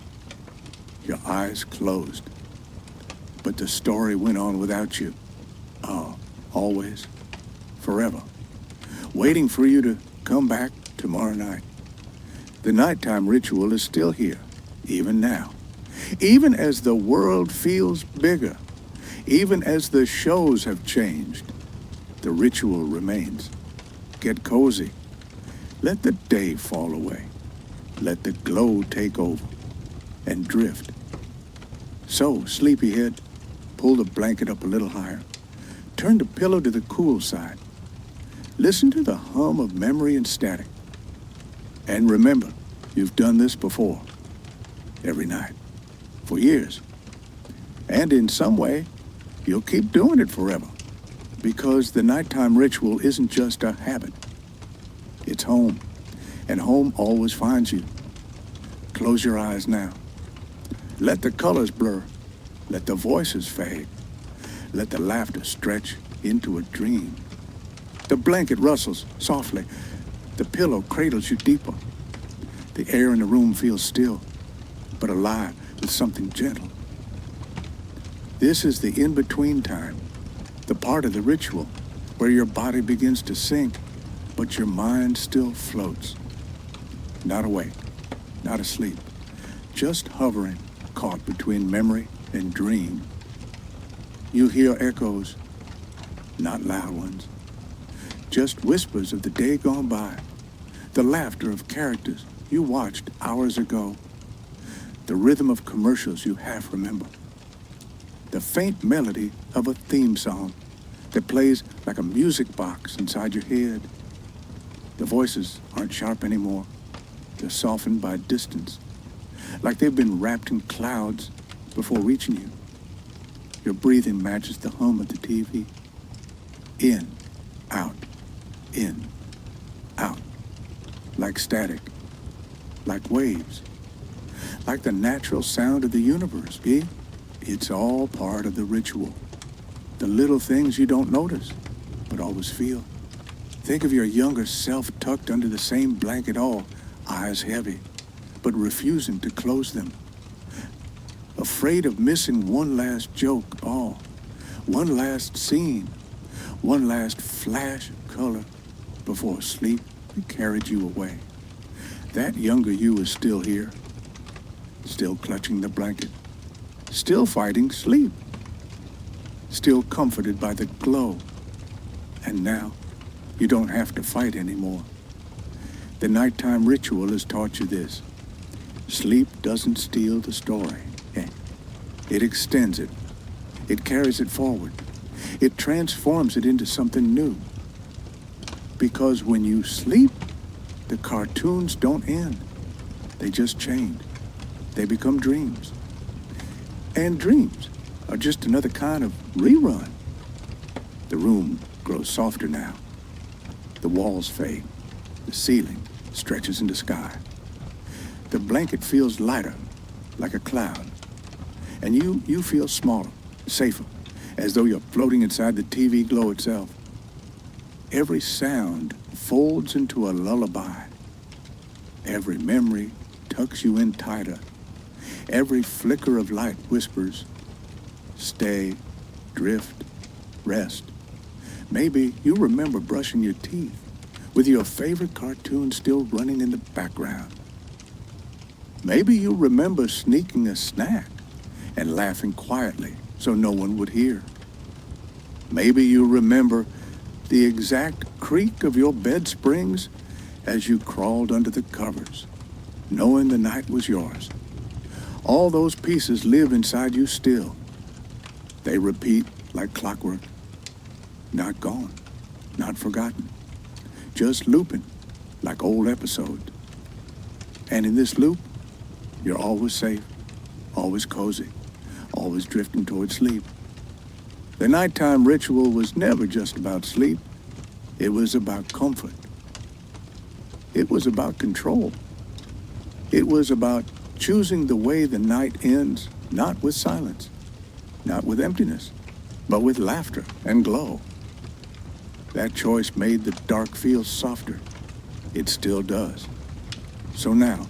Your eyes closed. But the story went on without you. Oh, always, forever, waiting for you to come back tomorrow night. The nighttime ritual is still here, even now. Even as the world feels bigger, even as the shows have changed, the ritual remains. Get cozy. Let the day fall away. Let the glow take over and drift. So, sleepyhead, pull the blanket up a little higher. Turn the pillow to the cool side. Listen to the hum of memory and static. And remember, you've done this before. Every night. For years. And in some way, you'll keep doing it forever. Because the nighttime ritual isn't just a habit. It's home. And home always finds you. Close your eyes now. Let the colors blur. Let the voices fade. Let the laughter stretch into a dream. The blanket rustles softly. The pillow cradles you deeper. The air in the room feels still, but alive with something gentle. This is the in-between time, the part of the ritual where your body begins to sink, but your mind still floats. Not awake, not asleep, just hovering, caught between memory and dream. You hear echoes, not loud ones, just whispers of the day gone by, the laughter of characters you watched hours ago, the rhythm of commercials you half remember, the faint melody of a theme song that plays like a music box inside your head. The voices aren't sharp anymore. They're softened by distance, like they've been wrapped in clouds before reaching you. Your breathing matches the hum of the TV. In, out, in, out. Like static, like waves, like the natural sound of the universe, B. It's all part of the ritual. The little things you don't notice, but always feel. Think of your younger self tucked under the same blanket, all eyes heavy, but refusing to close them. Afraid of missing one last joke, all, one last scene, one last flash of color before sleep carried you away. That younger you is still here, still clutching the blanket, still fighting sleep, still comforted by the glow. And now, you don't have to fight anymore. The nighttime ritual has taught you this. Sleep doesn't steal the story. It extends it. It carries it forward. It transforms it into something new. Because when you sleep, the cartoons don't end. They just change. They become dreams. And dreams are just another kind of rerun. The room grows softer now. The walls fade. The ceiling stretches into sky. The blanket feels lighter, like a cloud. And you feel smaller, safer, as though you're floating inside the TV glow itself. Every sound folds into a lullaby. Every memory tucks you in tighter. Every flicker of light whispers, stay, drift, rest. Maybe you remember brushing your teeth with your favorite cartoon still running in the background. Maybe you remember sneaking a snack and laughing quietly so no one would hear. Maybe you remember the exact creak of your bed springs as you crawled under the covers, knowing the night was yours. All those pieces live inside you still. They repeat like clockwork. Not gone, not forgotten, just looping like old episodes. And in this loop, you're always safe, always cozy, always drifting toward sleep. The nighttime ritual was never just about sleep. It was about comfort. It was about control. It was about choosing the way the night ends, not with silence, not with emptiness, but with laughter and glow. That choice made the dark feel softer. It still does. So now,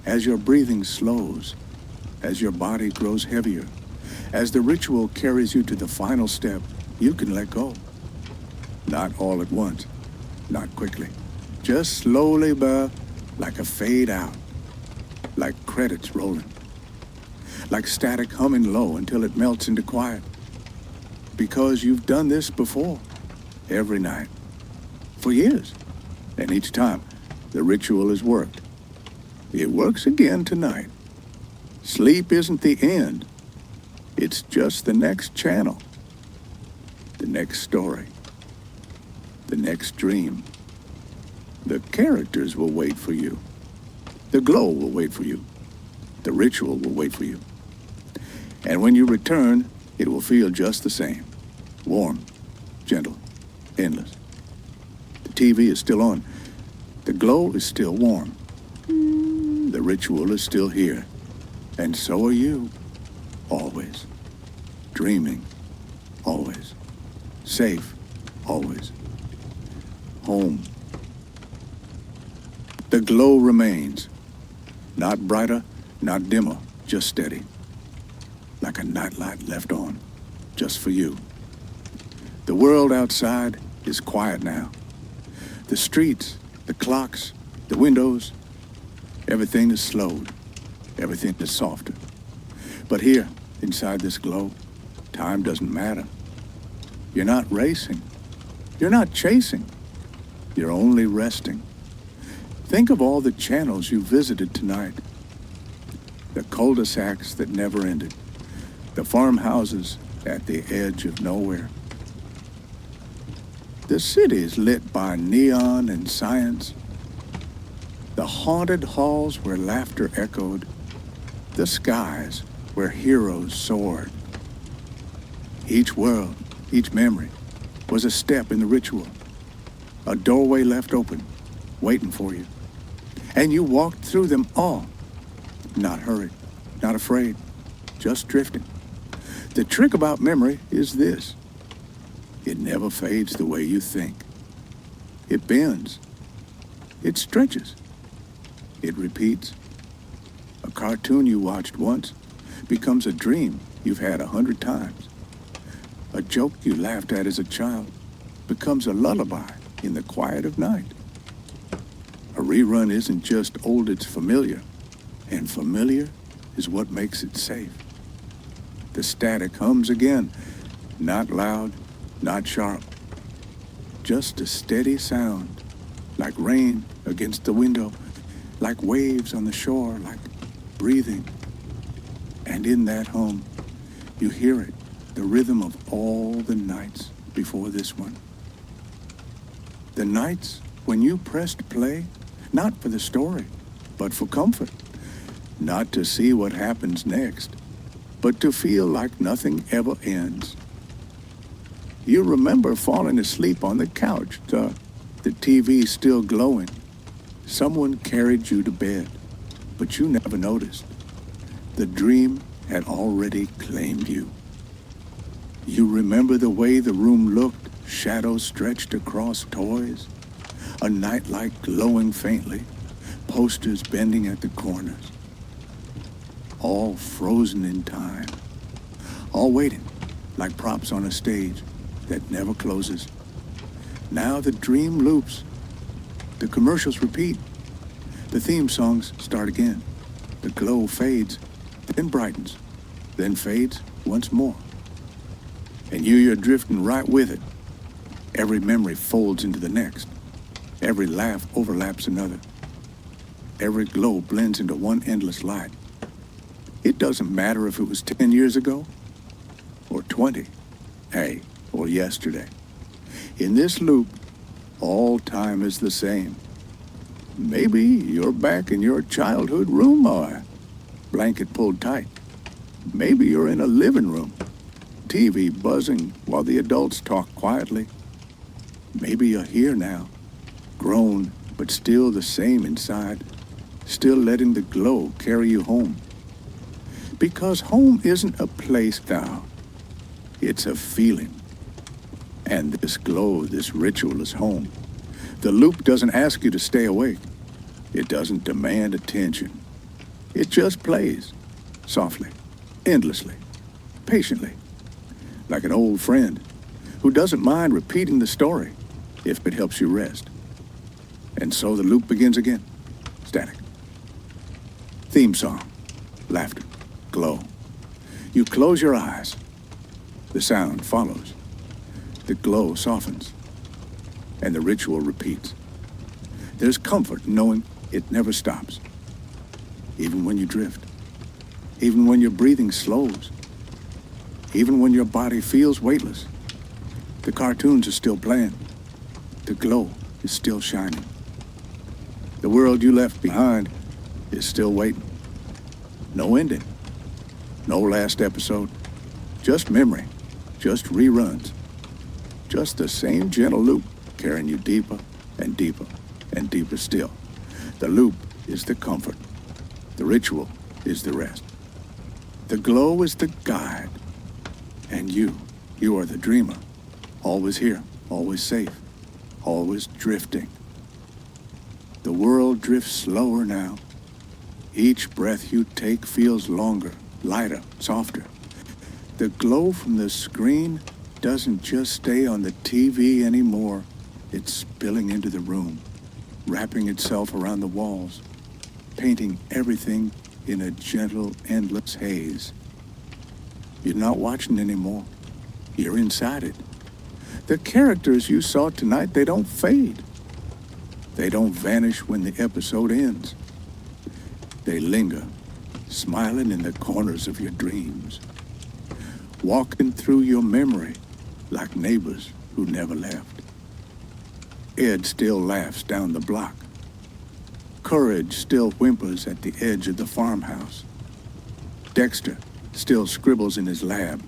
as your breathing slows, as your body grows heavier, as the ritual carries you to the final step, you can let go. Not all at once, not quickly. Just slowly, but like a fade out, like credits rolling, like static humming low until it melts into quiet. Because you've done this before, every night, for years. And each time, the ritual has worked. It works again tonight. Sleep isn't the end. It's just the next channel, the next story, the next dream. The characters will wait for you. The glow will wait for you. The ritual will wait for you. And when you return, it will feel just the same. Warm, gentle, endless. The TV is still on. The glow is still warm. The ritual is still here. And so are you. Always. Dreaming. Always. Safe. Always. Home. The glow remains. Not brighter, not dimmer, just steady. Like a nightlight left on, just for you. The world outside is quiet now. The streets, the clocks, the windows, everything is slowed. Everything is softer. But here, inside this glow, time doesn't matter. You're not racing. You're not chasing. You're only resting. Think of all the channels you visited tonight. The cul-de-sacs that never ended. The farmhouses at the edge of nowhere. The cities lit by neon and science. The haunted halls where laughter echoed. The skies where heroes soared. Each world, each memory, was a step in the ritual. A doorway left open, waiting for you. And you walked through them all. Not hurried, not afraid, just drifting. The trick about memory is this. It never fades the way you think. It bends. It stretches. It repeats. A cartoon you watched once becomes a dream you've had 100 times. A joke you laughed at as a child becomes a lullaby in the quiet of night. A rerun isn't just old, it's familiar. And familiar is what makes it safe. The static hums again, not loud, not sharp. Just a steady sound, like rain against the window, like waves on the shore, like breathing. And in that hum, you hear it, the rhythm of all the nights before this one. The nights when you pressed play, not for the story, but for comfort. Not to see what happens next, but to feel like nothing ever ends. You remember falling asleep on the couch, the TV still glowing, Someone carried you to bed, but you never noticed. The dream had already claimed you. You remember the way the room looked, shadows stretched across toys, a nightlight glowing faintly, posters bending at the corners, all frozen in time, all waiting like props on a stage that never closes. Now the dream loops, the commercials repeat, the theme songs start again, the glow fades, then brightens, then fades once more. And you're drifting right with it. Every memory folds into the next. Every laugh overlaps another. Every glow blends into one endless light. It doesn't matter if it was 10 years ago or 20, hey, or yesterday. In this loop, all time is the same. Maybe you're back in your childhood room, or blanket pulled tight. Maybe you're in a living room, TV buzzing while the adults talk quietly. Maybe you're here now, grown but still the same inside, still letting the glow carry you home. Because home isn't a place now, it's a feeling. And this glow, this ritual is home. The loop doesn't ask you to stay awake. It doesn't demand attention. It just plays, softly, endlessly, patiently, like an old friend who doesn't mind repeating the story if it helps you rest. And so the loop begins again, static. Theme song, laughter, glow. You close your eyes. The sound follows. The glow softens, and the ritual repeats. There's comfort in knowing it never stops. Even when you drift, even when your breathing slows, even when your body feels weightless, the cartoons are still playing. The glow is still shining. The world you left behind is still waiting. No ending, no last episode, just memory, just reruns. Just the same gentle loop carrying you deeper and deeper and deeper still. The loop is the comfort. The ritual is the rest. The glow is the guide. And you are the dreamer. Always here, always safe, always drifting. The world drifts slower now. Each breath you take feels longer, lighter, softer. The glow from the screen doesn't just stay on the TV anymore. It's spilling into the room, wrapping itself around the walls, painting everything in a gentle, endless haze. You're not watching anymore. You're inside it. The characters you saw tonight, they don't fade. They don't vanish when the episode ends. They linger, smiling in the corners of your dreams, walking through your memory like neighbors who never left. Ed still laughs down the block. Courage still whimpers at the edge of the farmhouse. Dexter still scribbles in his lab.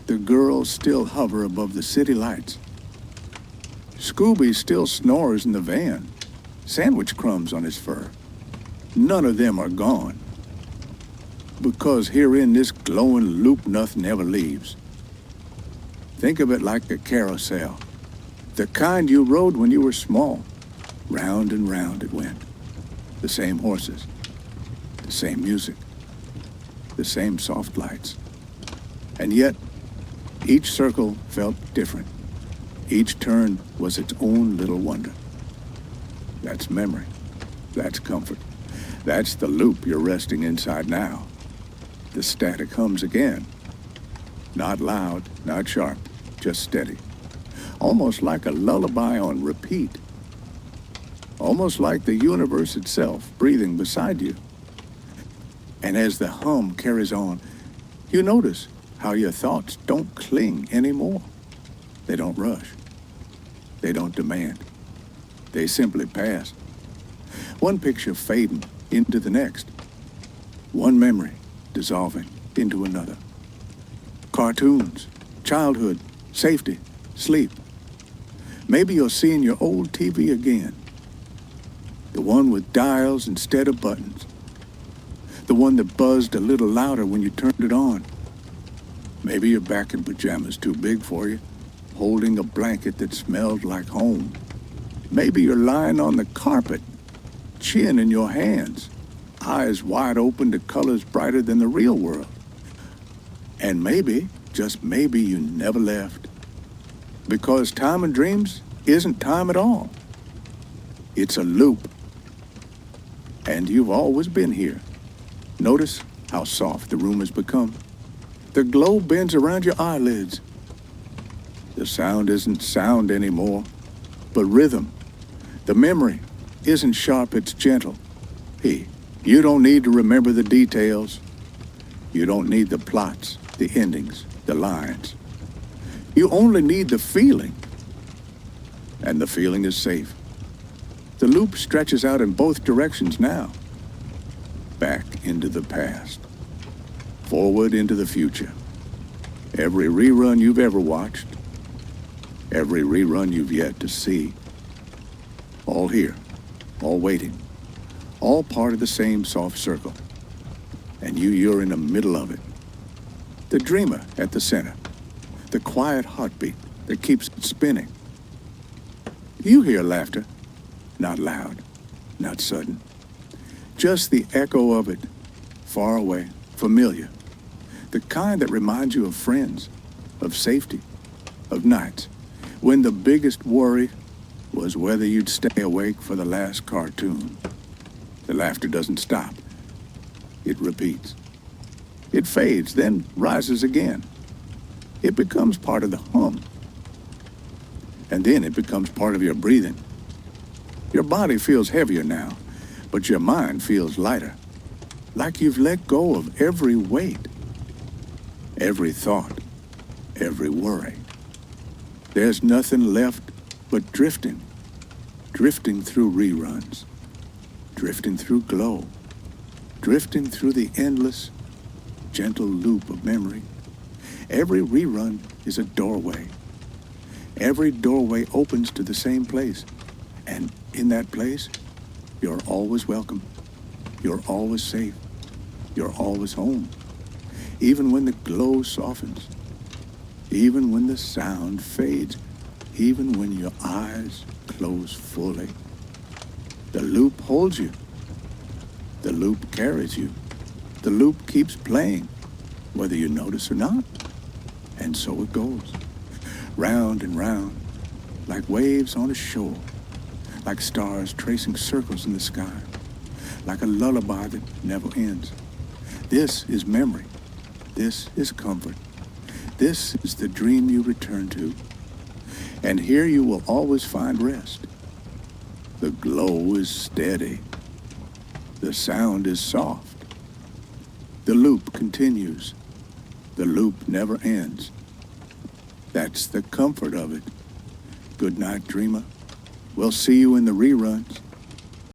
The girls still hover above the city lights. Scooby still snores in the van, sandwich crumbs on his fur. None of them are gone. Because here in this glowing loop, nothing ever leaves. Think of it like a carousel. The kind you rode when you were small. Round and round it went. The same horses, the same music, the same soft lights. And yet, each circle felt different. Each turn was its own little wonder. That's memory. That's comfort. That's the loop you're resting inside now. The static hums again. Not loud, not sharp, just steady. Almost like a lullaby on repeat. Almost like the universe itself breathing beside you. And as the hum carries on, you notice how your thoughts don't cling anymore. They don't rush. They don't demand. They simply pass. One picture fading into the next. One memory dissolving into another. Cartoons, childhood, safety, sleep. Maybe you're seeing your old TV again. The one with dials instead of buttons. The one that buzzed a little louder when you turned it on. Maybe your back in pajamas too big for you, holding a blanket that smelled like home. Maybe you're lying on the carpet, chin in your hands, eyes wide open to colors brighter than the real world. And maybe, just maybe, you never left. Because time and dreams isn't time at all. It's a loop. And you've always been here. Notice how soft the room has become. The glow bends around your eyelids. The sound isn't sound anymore, but rhythm. The memory isn't sharp, it's gentle. Hey, you don't need to remember the details. You don't need the plots, the endings, the lines. You only need the feeling. And the feeling is safe. The loop stretches out in both directions now. Back into the past. Forward into the future. Every rerun you've ever watched. Every rerun you've yet to see. All here. All waiting. All part of the same soft circle. And you're in the middle of it. The dreamer at the center. The quiet heartbeat that keeps it spinning. You hear laughter. Not loud. Not sudden. Just the echo of it. Far away. Familiar. The kind that reminds you of friends. Of safety. Of nights. When the biggest worry was whether you'd stay awake for the last cartoon. The laughter doesn't stop. It repeats. It fades, then rises again. It becomes part of the hum. And then it becomes part of your breathing. Your body feels heavier now, but your mind feels lighter. Like you've let go of every weight. Every thought. Every worry. There's nothing left but drifting. Drifting through reruns. Drifting through glow. Drifting through the endless, gentle loop of memory. Every rerun is a doorway. Every doorway opens to the same place. And in that place, you're always welcome. You're always safe. You're always home. Even when the glow softens. Even when the sound fades. Even when your eyes close fully. The loop holds you. The loop carries you. The loop keeps playing, whether you notice or not. And so it goes, round and round, like waves on a shore, like stars tracing circles in the sky, like a lullaby that never ends. This is memory. This is comfort. This is the dream you return to. And here you will always find rest. The glow is steady. The sound is soft. The loop continues. The loop never ends. That's the comfort of it. Good night, dreamer. We'll see you in the reruns.